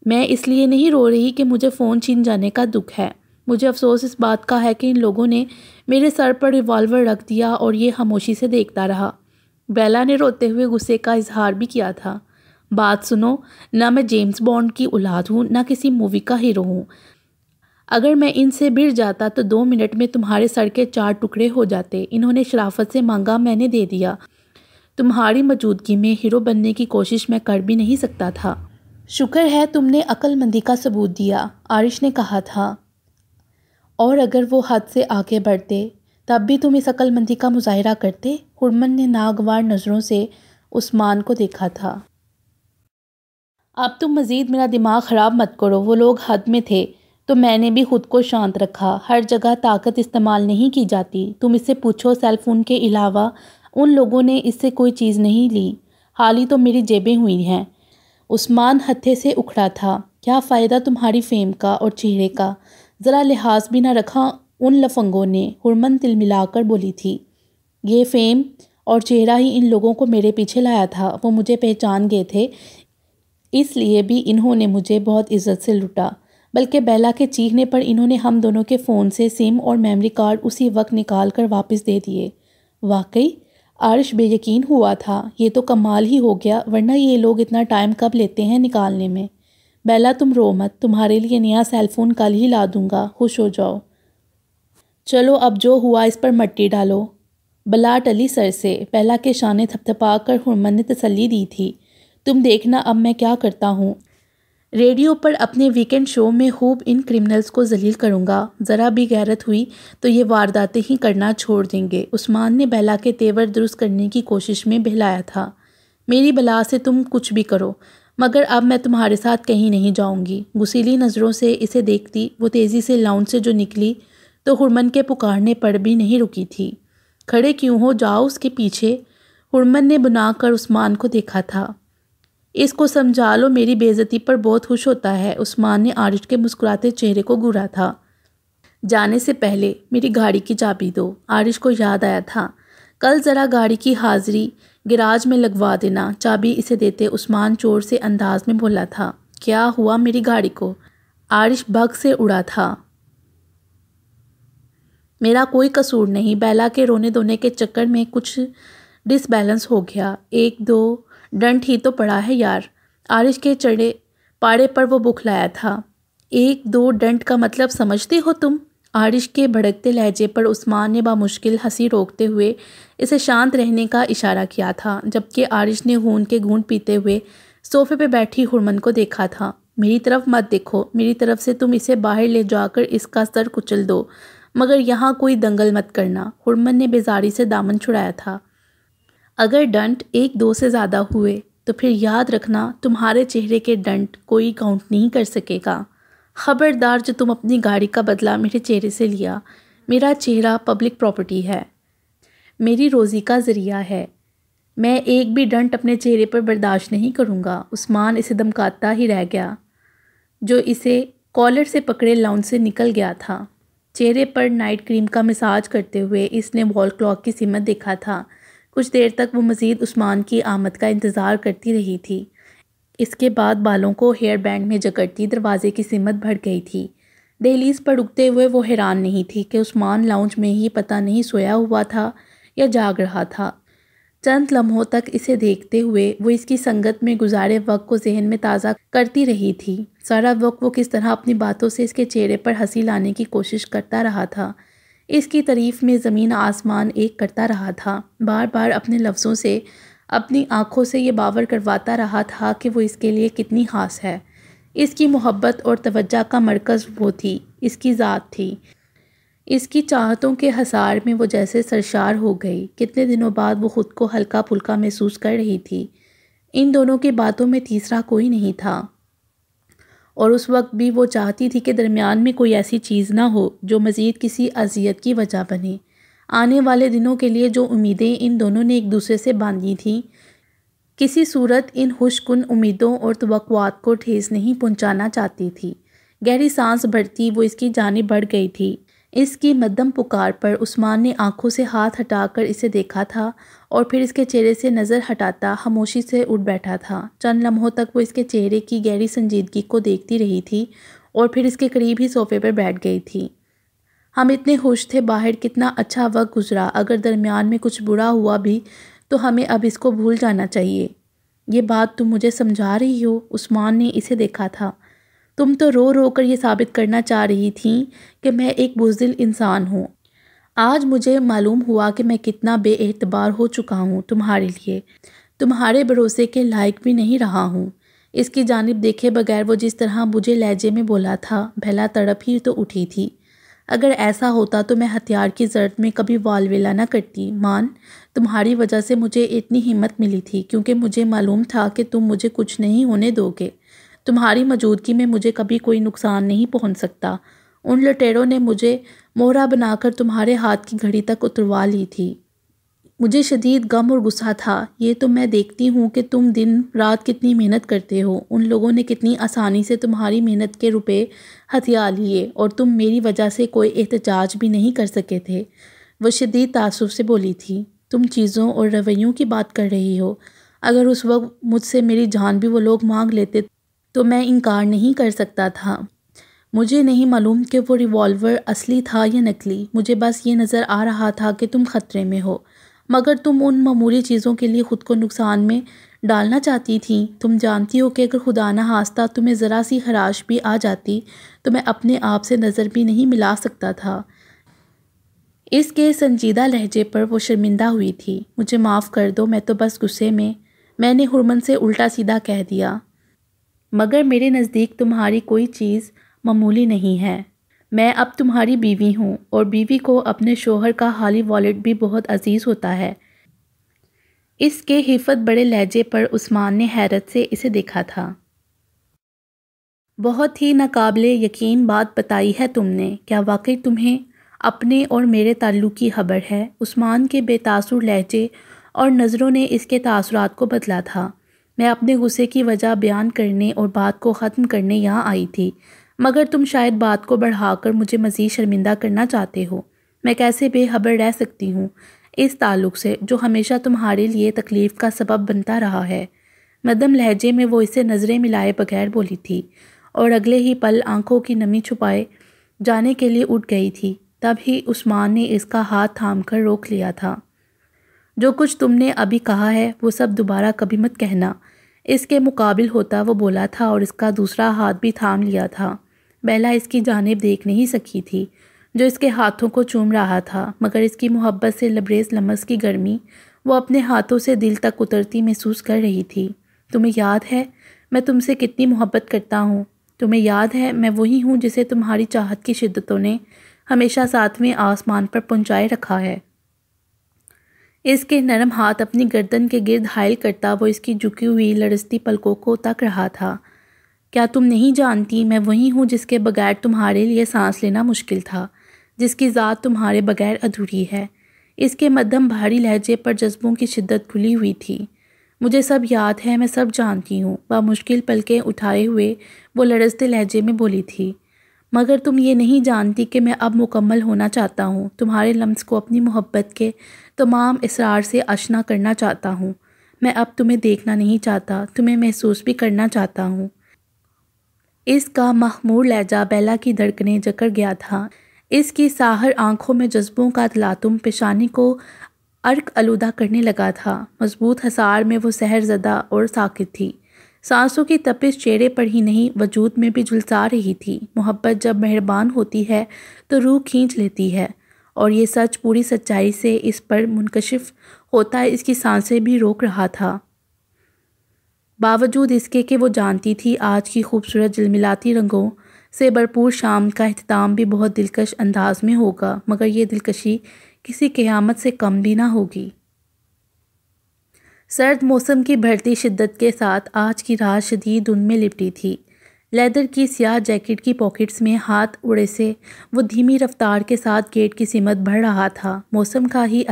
میں اس لیے نہیں رو رہی کہ مجھے فون چھین جانے کا دکھ ہے، مجھے افسوس اس بات کا ہے کہ ان لوگوں نے میرے سر پر ریوالور رکھ دیا اور یہ خاموشی سے دیکھتا رہا۔ بیلا نے روتے ہوئے غصے کا اظہار بھی کیا تھا۔ بات سنو، نہ میں جیمز بانڈ کی اولاد ہوں، نہ کسی مووی کا ہیرو ہوں۔ اگر میں ان سے بھڑ جاتا تو 2 منٹ میں تمہارے سر کے 4 ٹکڑے ہو جاتے۔ انہوں نے شرافت سے مانگا، میں نے دے دیا۔ تمہاری موجودگی میں ہیرو بننے کی کوشش میں کر بھی نہیں سکتا تھا۔ شکر ہے تم نے عقل مندی کا ثبوت دیا، عارش نے کہا تھا۔ اور اگر وہ حد سے آگے بڑھتے تب بھی تم اس عقل مندی کا مظاہرہ کرتے؟ ہرمن نے ناگوار نظروں سے عثمان کو دیکھا تھا۔ اب تم مزید میرا دماغ خراب مت کرو، وہ لوگ حد میں تھے تو میں نے بھی خود کو شانت رکھا۔ ہر جگہ طاقت استعمال نہیں کی جاتی۔ تم اس سے پوچھو، سیل فون کے علاوہ ان لوگوں نے اس سے کوئی چیز نہیں لی، حال ہی تو میری جیبیں ہوئی ہیں۔ عثمان ہتھے سے اکھڑا تھا۔ کیا فائدہ تمہاری فیم کا اور چہرے کا؟ ذرا لحاظ بھی نہ رکھا ان لفنگوں نے، ہرمن تل ملا کر بولی تھی۔ یہ فیم اور چہرہ ہی ان لوگوں کو میرے پیچھے لایا تھا۔ وہ مجھے پہچان گئے تھے، اس لیے بھی انہوں نے مجھے بہت عزت سے لوٹا، بلکہ بیلا کے چیخنے پر انہوں نے ہم دونوں کے فون سے سم اور میموری کارڈ اسی وقت نکال کر واپس دے دیے۔ واقعی؟ عارش بے یقین ہوا تھا۔ یہ تو کمال ہی ہو گیا، ورنہ یہ لوگ اتنا ٹائم کب لیتے ہیں نکالنے میں؟ بیلا تم رو مت، تمہارے لیے نیا سیل فون کل ہی لا دوں گا، خوش ہو جاؤ۔ چلو اب جو ہوا اس پر مٹی ڈالو۔ بلا ٹلی سر سے۔ بیلا کے شانے تھپتھپا کر ہرمن نے تسلی دی تھی۔ تم دیکھنا اب میں کیا کرتا ہوں۔ ریڈیو پر اپنے ویکنڈ شو میں خوب ان کرمنلز کو ذلیل کروں گا۔ ذرا بھی غیرت ہوئی تو یہ وارداتیں ہی کرنا چھوڑ دیں گے۔ عثمان نے بیلا کے تیور درست کرنے کی کوشش میں بہلایا تھا۔ میری بلا سے تم کچھ بھی کرو، مگر اب میں تمہارے ساتھ کہیں نہیں جاؤں گی۔ غصیلی نظروں سے اسے دیکھتی وہ تیزی سے لاؤنج سے جو نکلی تو ہرمن کے پکارنے پر بھی نہیں رکی تھی۔ کھڑے کیوں ہو، جاؤ اس کے پیچھے۔ ہرمن نے بنا کر عثمان کو دیکھا تھا۔ اس کو سمجھا لو، میری بے عزتی پر بہت خوش ہوتا ہے۔ عثمان نے عارش کے مسکراتے چہرے کو گھورا تھا۔ جانے سے پہلے میری گاڑی کی چابی دو۔ عارش کو یاد آیا تھا، کل ذرا گاڑی کی حاضری گراج میں لگوا دینا۔ چابی اسے دیتے عثمان چور سے انداز میں بولا تھا، کیا ہوا میری گاڑی کو؟ عارش بھگ سے اڑا تھا۔ میرا کوئی قصور نہیں، بیلا کے رونے دھونے کے چکر میں کچھ ڈس بیلنس ہو گیا۔ 1-2 ڈنٹ ہی تو پڑا ہے یار۔ عارش کے چڑھے پاڑے پر وہ بکھلایا تھا۔ 1-2 ڈنٹ کا مطلب سمجھتے ہو تم؟ عارش کے بھڑکتے لہجے پر عثمان نے بامشکل ہنسی روکتے ہوئے اسے شانت رہنے کا اشارہ کیا تھا، جبکہ عارش نے خون کے گھونٹ پیتے ہوئے صوفے پہ بیٹھی ہرمن کو دیکھا تھا۔ میری طرف مت دیکھو، میری طرف سے تم اسے باہر لے جا کر اس کا سر کچل دو، مگر یہاں کوئی دنگل مت کرنا۔ ہرمن نے بیزاری سے دامن چھڑایا تھا۔ اگر ڈنٹ 1-2 سے زیادہ ہوئے تو پھر یاد رکھنا تمہارے چہرے کے ڈنٹ کوئی کاؤنٹ نہیں کر سکے گا۔ خبردار جو تم اپنی گاڑی کا بدلہ میرے چہرے سے لیا۔ میرا چہرہ پبلک پراپرٹی ہے، میری روزی کا ذریعہ ہے، میں ایک بھی ڈنٹ اپنے چہرے پر برداشت نہیں کروں گا۔ عثمان اسے دمکاتا ہی رہ گیا، جو اسے کالر سے پکڑے لاؤنج سے نکل گیا تھا۔ چہرے پر نائٹ کریم کا مساج کرتے ہوئے اس نے وال کلاک کی سمت دیکھا تھا۔ کچھ دیر تک وہ مزید عثمان کی آمد کا انتظار کرتی رہی تھی۔ اس کے بعد بالوں کو ہیئر بینڈ میں جکڑتی دروازے کی سمت بڑھ گئی تھی۔ دہلیز پر رکتے ہوئے وہ حیران نہیں تھی کہ عثمان لاؤنج میں ہی پتہ نہیں سویا ہوا تھا یا جاگ رہا تھا۔ چند لمحوں تک اسے دیکھتے ہوئے وہ اس کی سنگت میں گزارے وقت کو ذہن میں تازہ کرتی رہی تھی۔ سارا وقت وہ کس طرح اپنی باتوں سے اس کے چہرے پر ہنسی لانے کی کوشش کرتا رہا تھا، اس کی تعریف میں زمین آسمان ایک کرتا رہا تھا، بار بار اپنے لفظوں سے اپنی آنکھوں سے یہ باور کرواتا رہا تھا کہ وہ اس کے لیے کتنی خاص ہے۔ اس کی محبت اور توجہ کا مرکز وہ تھی، اس کی ذات تھی۔ اس کی چاہتوں کے حصار میں وہ جیسے سرشار ہو گئی۔ کتنے دنوں بعد وہ خود کو ہلکا پھلکا محسوس کر رہی تھی۔ ان دونوں کی باتوں میں تیسرا کوئی نہیں تھا، اور اس وقت بھی وہ چاہتی تھی کہ درمیان میں کوئی ایسی چیز نہ ہو جو مزید کسی اذیت کی وجہ بنے۔ آنے والے دنوں کے لیے جو امیدیں ان دونوں نے ایک دوسرے سے باندھی تھیں، کسی صورت ان خوش کن امیدوں اور توقعات کو ٹھیس نہیں پہنچانا چاہتی تھی۔ گہری سانس بھرتی وہ اس کی جانب بڑھ گئی تھی۔ اس کی مدھم پکار پر عثمان نے آنکھوں سے ہاتھ ہٹا کر اسے دیکھا تھا اور پھر اس کے چہرے سے نظر ہٹاتا خاموشی سے اٹھ بیٹھا تھا۔ چند لمحوں تک وہ اس کے چہرے کی گہری سنجیدگی کو دیکھتی رہی تھی اور پھر اس کے قریب ہی صوفے پر بیٹھ گئی تھی۔ ہم اتنے خوش تھے، باہر کتنا اچھا وقت گزرا، اگر درمیان میں کچھ برا ہوا بھی تو ہمیں اب اس کو بھول جانا چاہیے۔ یہ بات تم مجھے سمجھا رہی ہو؟ عثمان نے اسے دیکھا تھا۔ تم تو رو رو کر یہ ثابت کرنا چاہ رہی تھیں کہ میں ایک بزدل انسان ہوں۔ آج مجھے معلوم ہوا کہ میں کتنا بے اعتبار ہو چکا ہوں تمہارے لیے، تمہارے بھروسے کے لائق بھی نہیں رہا ہوں۔ اس کی جانب دیکھے بغیر وہ جس طرح بجھے لہجے میں بولا تھا، بھلا تڑپ ہی تو اٹھی تھی۔ اگر ایسا ہوتا تو میں ہتھیار کی ضرورت میں کبھی والویلا نہ کرتی۔ مان، تمہاری وجہ سے مجھے اتنی ہمت ملی تھی، کیونکہ مجھے معلوم تھا کہ تم مجھے کچھ نہیں ہونے دو گے۔ تمہاری موجودگی میں مجھے کبھی کوئی نقصان نہیں پہنچ سکتا۔ ان لٹیروں نے مجھے مہرہ بنا کر تمہارے ہاتھ کی گھڑی تک اتروا لی تھی۔ مجھے شدید غم اور غصہ تھا۔ یہ تو میں دیکھتی ہوں کہ تم دن رات کتنی محنت کرتے ہو۔ ان لوگوں نے کتنی آسانی سے تمہاری محنت کے روپے ہتھیا لیے اور تم میری وجہ سے کوئی احتجاج بھی نہیں کر سکے تھے۔ وہ شدید تعصب سے بولی تھی۔ تم چیزوں اور رویوں کی بات کر رہی ہو۔ اگر اس وقت مجھ سے میری جان بھی وہ لوگ مانگ لیتے تو میں انکار نہیں کر سکتا تھا۔ مجھے نہیں معلوم کہ وہ ریوالور اصلی تھا یا نکلی، مجھے بس یہ نظر آ رہا تھا کہ تم خطرے میں ہو، مگر تم ان معمولی چیزوں کے لیے خود کو نقصان میں ڈالنا چاہتی تھیں۔ تم جانتی ہو کہ اگر خدا نہ خواستہ تمہیں ذرا سی خراش بھی آ جاتی تو میں اپنے آپ سے نظر بھی نہیں ملا سکتا تھا۔ اس کے سنجیدہ لہجے پر وہ شرمندہ ہوئی تھی۔ مجھے معاف کر دو، میں تو بس غصے میں نے ہرمن سے الٹا سیدھا کہہ دیا، مگر میرے نزدیک تمہاری کوئی چیز معمولی نہیں ہے۔ میں اب تمہاری بیوی ہوں، اور بیوی کو اپنے شوہر کا خالی والٹ بھی بہت عزیز ہوتا ہے۔ اس کے حفت بڑے لہجے پر عثمان نے حیرت سے اسے دیکھا تھا۔ بہت ہی ناقابل یقین بات بتائی ہے تم نے، کیا واقعی تمہیں اپنے اور میرے تعلق کی خبر ہے؟ عثمان کے بے تاثر لہجے اور نظروں نے اس کے تاثرات کو بدلا تھا۔ میں اپنے غصے کی وجہ بیان کرنے اور بات کو ختم کرنے یہاں آئی تھی، مگر تم شاید بات کو بڑھا کر مجھے مزید شرمندہ کرنا چاہتے ہو۔ میں کیسے بے خبر رہ سکتی ہوں اس تعلق سے جو ہمیشہ تمہارے لیے تکلیف کا سبب بنتا رہا ہے؟ مدھم لہجے میں وہ اسے نظریں ملائے بغیر بولی تھی، اور اگلے ہی پل آنکھوں کی نمی چھپائے جانے کے لیے اٹھ گئی تھی۔ تب ہی عثمان نے اس کا ہاتھ تھام کر روک لیا تھا۔ جو کچھ تم نے ابھی کہا ہے وہ سب دوبارہ کبھی مت کہنا، اس کے مقابل ہوتا وہ بولا تھا، اور اس کا دوسرا ہاتھ بھی تھام لیا تھا۔ بیلا اس کی جانب دیکھ نہیں سکی تھی جو اس کے ہاتھوں کو چوم رہا تھا، مگر اس کی محبت سے لبریز لمس کی گرمی وہ اپنے ہاتھوں سے دل تک اترتی محسوس کر رہی تھی۔ تمہیں یاد ہے میں تم سے کتنی محبت کرتا ہوں؟ تمہیں یاد ہے میں وہی ہوں جسے تمہاری چاہت کی شدتوں نے ہمیشہ ساتویں آسمان پر پہنچائے رکھا ہے۔ اس کے نرم ہاتھ اپنی گردن کے گرد حائل کرتا وہ اس کی جھکی ہوئی لرزتی پلکوں کو تک رہا تھا۔ کیا تم نہیں جانتی میں وہی ہوں جس کے بغیر تمہارے لیے سانس لینا مشکل تھا، جس کی ذات تمہارے بغیر ادھوری ہے؟ اس کے مدھم بھاری لہجے پر جذبوں کی شدت کھلی ہوئی تھی۔ مجھے سب یاد ہے، میں سب جانتی ہوں، بامشکل پلکیں اٹھائے ہوئے وہ لرزتے لہجے میں بولی تھی، مگر تم یہ نہیں جانتی کہ میں اب مکمل ہونا چاہتا ہوں، تمہارے لمس کو اپنی محبت کے تمام اسرار سے آشنا کرنا چاہتا ہوں۔ میں اب تمہیں دیکھنا نہیں چاہتا، تمہیں محسوس بھی کرنا چاہتا ہوں۔ اس کا مخمور لہجہ بیلا کی دھڑکنیں جکڑ گیا تھا۔ اس کی ساحر آنکھوں میں جذبوں کا تلاطم پیشانی کو عرق آلودہ کرنے لگا تھا۔ مضبوط حصار میں وہ سحر زدہ اور ساکت تھی۔ سانسوں کی تپش چہرے پر ہی نہیں وجود میں بھی جھلسا رہی تھی۔ محبت جب مہربان ہوتی ہے تو روح کھینچ لیتی ہے، اور یہ سچ پوری سچائی سے اس پر منکشف ہوتا ہے اس کی سانسیں بھی روک رہا تھا، باوجود اس کے کہ وہ جانتی تھی آج کی خوبصورت جلملاتی رنگوں سے بھرپور شام کا اختتام بھی بہت دلکش انداز میں ہوگا، مگر یہ دلکشی کسی قیامت سے کم بھی نہ ہوگی۔ سرد موسم کی بڑھتی شدت کے ساتھ آج کی رات شدید دھند میں لپٹی تھی۔ لیدر کی سیاہ جیکٹ کی پاکٹس میں ہاتھ اڑے سے وہ دھیمی رفتار کے ساتھ گیٹ کی سمت بڑھ رہا تھا۔ موسم کا ہی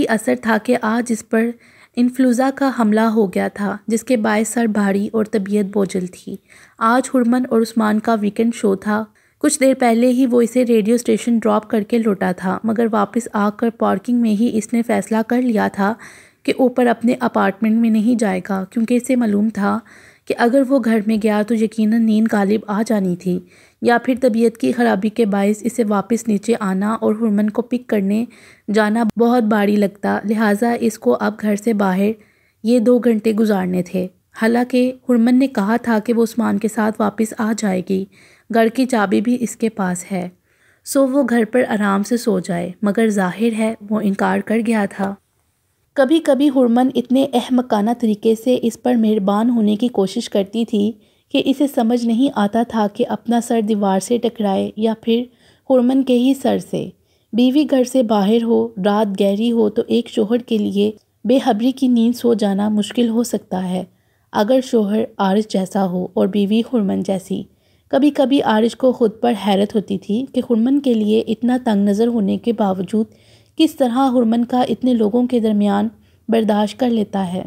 اثر تھا کہ آج اس پر انفلوئنزا کا حملہ ہو گیا تھا، جس کے باعث سر بھاری اور طبیعت بوجھل تھی۔ آج ہرمن اور عثمان کا ویکنڈ شو تھا۔ کچھ دیر پہلے ہی وہ اسے ریڈیو اسٹیشن ڈراپ کر کے لوٹا تھا، مگر واپس آ کر پارکنگ میں ہی اس نے فیصلہ کر لیا تھا کہ اوپر اپنے اپارٹمنٹ میں نہیں جائے گا، کیونکہ اسے معلوم تھا کہ اگر وہ گھر میں گیا تو یقیناً نیند غالب آ جانی تھی، یا پھر طبیعت کی خرابی کے باعث اسے واپس نیچے آنا اور ہرمن کو پک کرنے جانا بہت بھاری لگتا، لہٰذا اس کو اب گھر سے باہر یہ 2 گھنٹے گزارنے تھے۔ حالانکہ ہرمن نے کہا تھا کہ وہ عثمان کے ساتھ واپس آ جائے گی، گھر کی چابی بھی اس کے پاس ہے، سو وہ گھر پر آرام سے سو جائے، مگر ظاہر ہے وہ انکار کر گیا تھا۔ کبھی کبھی ہرمن اتنے احمقانہ طریقے سے اس پر مہربان ہونے کی کوشش کرتی تھی کہ اسے سمجھ نہیں آتا تھا کہ اپنا سر دیوار سے ٹکرائے یا پھر ہرمن کے ہی سر سے۔ بیوی گھر سے باہر ہو، رات گہری ہو تو ایک شوہر کے لیے بے خبری کی نیند سو جانا مشکل ہو سکتا ہے، اگر شوہر عارض جیسا ہو اور بیوی ہرمن جیسی۔ کبھی کبھی عارض کو خود پر حیرت ہوتی تھی کہ ہرمن کے لیے اتنا تنگ نظر ہونے کے باوجود کس طرح ہرمن کا اتنے لوگوں کے درمیان برداشت کر لیتا ہے،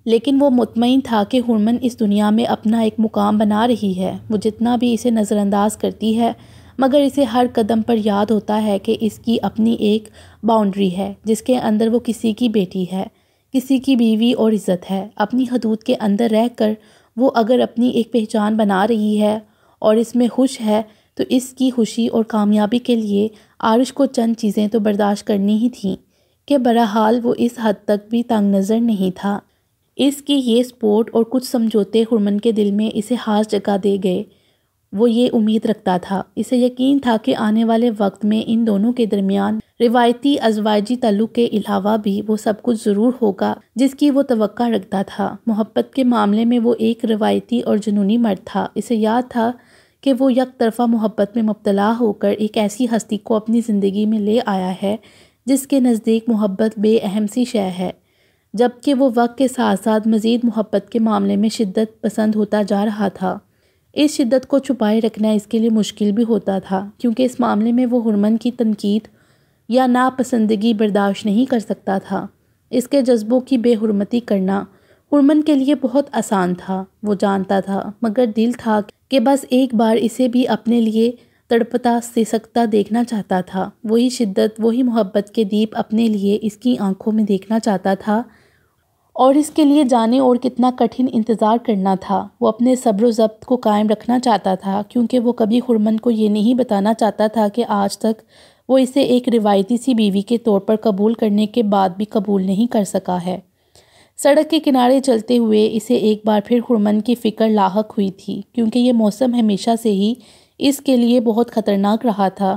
لیکن وہ مطمئن تھا کہ ہرمن اس دنیا میں اپنا ایک مقام بنا رہی ہے۔ وہ جتنا بھی اسے نظر انداز کرتی ہے، مگر اسے ہر قدم پر یاد ہوتا ہے کہ اس کی اپنی ایک باؤنڈری ہے، جس کے اندر وہ کسی کی بیٹی ہے، کسی کی بیوی اور عزت ہے۔ اپنی حدود کے اندر رہ کر وہ اگر اپنی ایک پہچان بنا رہی ہے اور اس میں خوش ہے تو اس کی خوشی اور کامیابی کے لیے عارض کو چند چیزیں تو برداشت کرنی ہی تھیں کہ بہرحال وہ اس حد تک بھی تنگ نظر نہیں تھا۔ اس کی یہ سپورٹ اور کچھ سمجھوتے ہرمن کے دل میں اسے خاص جگہ دے گئے۔ وہ یہ امید رکھتا تھا، اسے یقین تھا کہ آنے والے وقت میں ان دونوں کے درمیان روایتی ازواجی تعلق کے علاوہ بھی وہ سب کچھ ضرور ہوگا جس کی وہ توقع رکھتا تھا۔ محبت کے معاملے میں وہ ایک روایتی اور جنونی مرد تھا۔ اسے یاد تھا کہ وہ یک طرفہ محبت میں مبتلا ہو کر ایک ایسی ہستی کو اپنی زندگی میں لے آیا ہے جس کے نزدیک محبت بے اہم سی شے ہے، جبکہ وہ وقت کے ساتھ ساتھ مزید محبت کے معاملے میں شدت پسند ہوتا جا رہا تھا۔ اس شدت کو چھپائے رکھنا اس کے لیے مشکل بھی ہوتا تھا، کیونکہ اس معاملے میں وہ ہرمن کی تنقید یا ناپسندگی برداشت نہیں کر سکتا تھا۔ اس کے جذبوں کی بے حرمتی کرنا ہرمن کے لیے بہت آسان تھا، وہ جانتا تھا، مگر دل تھا کہ بس ایک بار اسے بھی اپنے لیے تڑپتا سسکتا دیکھنا چاہتا تھا۔ وہی شدت، وہی محبت کے دیپ اپنے لیے اس کی آنکھوں میں دیکھنا چاہتا تھا، اور اس کے لیے جانے اور کتنا کٹھن انتظار کرنا تھا۔ وہ اپنے صبر و ضبط کو قائم رکھنا چاہتا تھا، کیونکہ وہ کبھی ہرمن کو یہ نہیں بتانا چاہتا تھا کہ آج تک وہ اسے ایک روایتی سی بیوی کے طور پر قبول کرنے کے بعد بھی قبول نہیں کر سکا ہے۔ سڑک کے کنارے چلتے ہوئے اسے ایک بار پھر ہرمن کی فکر لاحق ہوئی تھی، کیونکہ یہ موسم ہمیشہ سے ہی اس کے لیے بہت خطرناک رہا تھا۔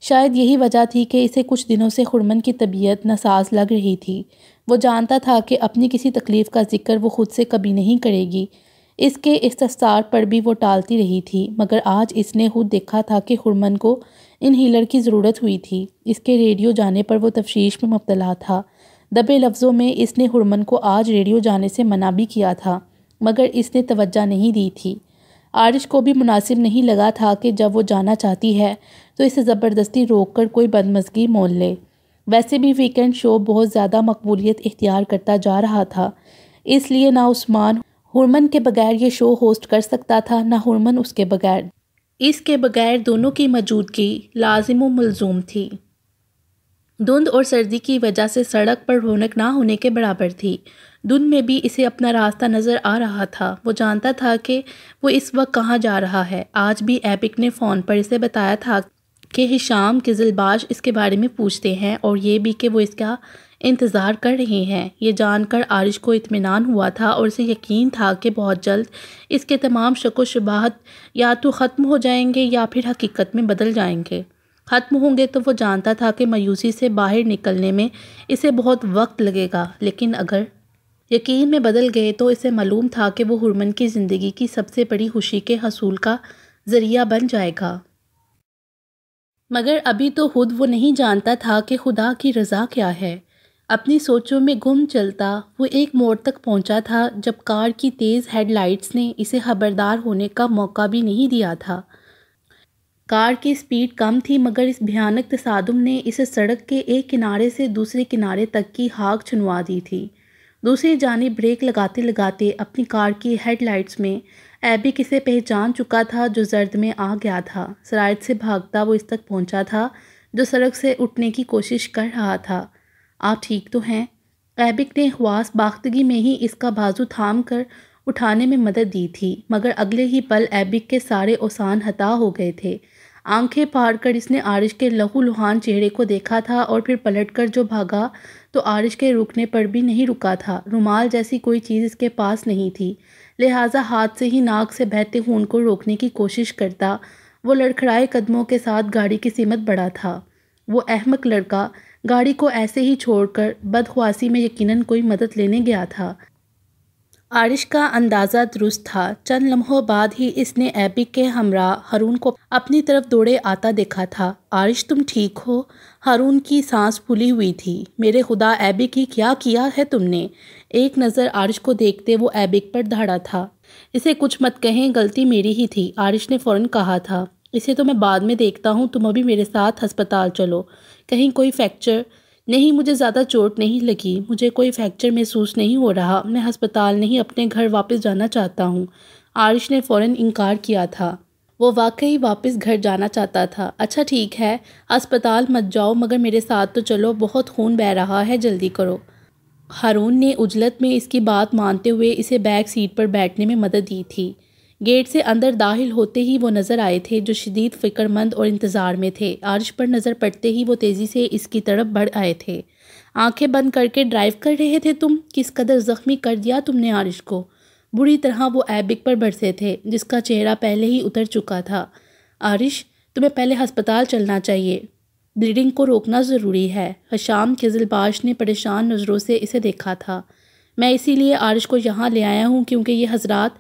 شاید یہی وجہ تھی کہ اسے کچھ دنوں سے ہرمن کی طبیعت ناساز لگ رہی تھی۔ وہ جانتا تھا کہ اپنی کسی تکلیف کا ذکر وہ خود سے کبھی نہیں کرے گی، اس کے استفسار پر بھی وہ ٹالتی رہی تھی، مگر آج اس نے خود دیکھا تھا کہ ہرمن کو انہیلر کی ضرورت ہوئی تھی۔ اس کے ریڈیو جانے پر وہ تشویش میں مبتلا تھا۔ دبے لفظوں میں اس نے ہرمن کو آج ریڈیو جانے سے منع بھی کیا تھا، مگر اس نے توجہ نہیں دی تھی۔ عارض کو بھی مناسب نہیں لگا تھا کہ جب وہ جانا چاہتی ہے تو اسے زبردستی روک کر کوئی بدمزگی مول لے۔ ویسے بھی ویکنڈ شو بہت زیادہ مقبولیت اختیار کرتا جا رہا تھا، اس لیے نہ عثمان ہرمن کے بغیر یہ شو ہوسٹ کر سکتا تھا، نہ ہرمن اس کے بغیر۔ اس کے بغیر دونوں کی موجودگی لازم و ملزوم تھی۔ دھند اور سردی کی وجہ سے سڑک پر رونق نہ ہونے کے برابر تھی۔ دھند میں بھی اسے اپنا راستہ نظر آ رہا تھا۔ وہ جانتا تھا کہ وہ اس وقت کہاں جا رہا ہے۔ آج بھی ایپک نے فون پر اسے بتایا تھا کہ ہشام قزلباش اس کے بارے میں پوچھتے ہیں، اور یہ بھی کہ وہ اس کا انتظار کر رہے ہیں۔ یہ جان کر عارض کو اطمینان ہوا تھا اور اسے یقین تھا کہ بہت جلد اس کے تمام شک و شبہات یا تو ختم ہو جائیں گے یا پھر حقیقت میں بدل جائیں گے۔ ختم ہوں گے تو وہ جانتا تھا کہ مایوسی سے باہر نکلنے میں اسے بہت وقت لگے گا، لیکن اگر یقین میں بدل گئے تو اسے معلوم تھا کہ وہ ہرمن کی زندگی کی سب سے بڑی خوشی کے حصول کا ذریعہ بن جائے گا۔ مگر ابھی تو خود وہ نہیں جانتا تھا کہ خدا کی رضا کیا ہے۔ اپنی سوچوں میں گم چلتا وہ ایک موڑ تک پہنچا تھا جب کار کی تیز ہیڈ لائٹس نے اسے خبردار ہونے کا موقع بھی نہیں دیا تھا۔ کار کی سپیڈ کم تھی مگر اس بھیانک تصادم نے اسے سڑک کے ایک کنارے سے دوسرے کنارے تک کی ہاک چھنوا دی تھی۔ دوسری جانب بریک لگاتے لگاتے اپنی کار کی ہیڈ لائٹس میں ایبک اسے پہچان چکا تھا جو زرد میں آ گیا تھا۔ سرایت سے بھاگتا وہ اس تک پہنچا تھا جو سڑک سے اٹھنے کی کوشش کر رہا تھا۔ آپ ٹھیک تو ہیں؟ ایبک نے حواس باختگی میں ہی اس کا بازو تھام کر اٹھانے میں مدد دی تھی، مگر اگلے ہی پل ایبک کے سارے اوسان ہتا ہو گئے تھے۔ آنکھیں پھاڑ کر اس نے آرش کے لہو لہان چہرے کو دیکھا تھا اور پھر پلٹ کر جو بھاگا تو آرش کے رکنے پر بھی نہیں رکا تھا۔ رومال جیسی کوئی چیز اس کے پاس نہیں تھی، لہٰذا ہاتھ سے ہی ناک سے بہتے خون کو روکنے کی کوشش کرتا وہ لڑکھڑائے قدموں کے ساتھ گاڑی کی سمت بڑھا تھا۔ وہ احمق لڑکا گاڑی کو ایسے ہی چھوڑ کر بدخواسی میں یقیناً کوئی مدد لینے گیا تھا۔ آرش کا اندازہ درست تھا۔ چند لمحوں بعد ہی اس نے ایبک کے ہمراہ ہارون کو اپنی طرف دوڑے آتا دیکھا تھا۔ آرش تم ٹھیک ہو؟ ہارون کی سانس پھولی ہوئی تھی۔ میرے خدا ایبک ہی کیا کیا ہے تم نے؟ ایک نظر آرش کو دیکھتے وہ ایبک پر دھاڑا تھا۔ اسے کچھ مت کہیں، غلطی میری ہی تھی، آرش نے فوراً کہا تھا۔ اسے تو میں بعد میں دیکھتا ہوں، تم ابھی میرے ساتھ ہسپتال چلو۔ کہیں کوئی فریکچر؟ نہیں، مجھے زیادہ چوٹ نہیں لگی، مجھے کوئی فریکچر محسوس نہیں ہو رہا، میں ہسپتال نہیں اپنے گھر واپس جانا چاہتا ہوں۔ آرش نے فوراً انکار کیا تھا۔ وہ واقعی واپس گھر جانا چاہتا تھا۔ اچھا ٹھیک ہے، ہسپتال مت جاؤ مگر میرے ساتھ تو چلو، بہت خون بہہ رہا ہے، جلدی کرو۔ ہارون نے عجلت میں اس کی بات مانتے ہوئے اسے بیک سیٹ پر بیٹھنے میں مدد دی تھی۔ گیٹ سے اندر داخل ہوتے ہی وہ نظر آئے تھے جو شدید فکر مند اور انتظار میں تھے۔ آرش پر نظر پڑتے ہی وہ تیزی سے اس کی طرف بڑھ آئے تھے۔ آنکھیں بند کر کے ڈرائیو کر رہے تھے تم؟ کس قدر زخمی کر دیا تم نے آرش کو؟ بری طرح وہ ایبک پر برسے تھے جس کا چہرہ پہلے ہی اتر چکا تھا۔ آرش، تمہیں پہلے ہسپتال چلنا چاہیے، بلیڈنگ کو روکنا ضروری ہے۔ حشام قزلباش نے پریشان نظروں سے اسے دیکھا تھا۔ میں اسی لیے آرش کو یہاں لے آیا ہوں کیونکہ یہ حضرات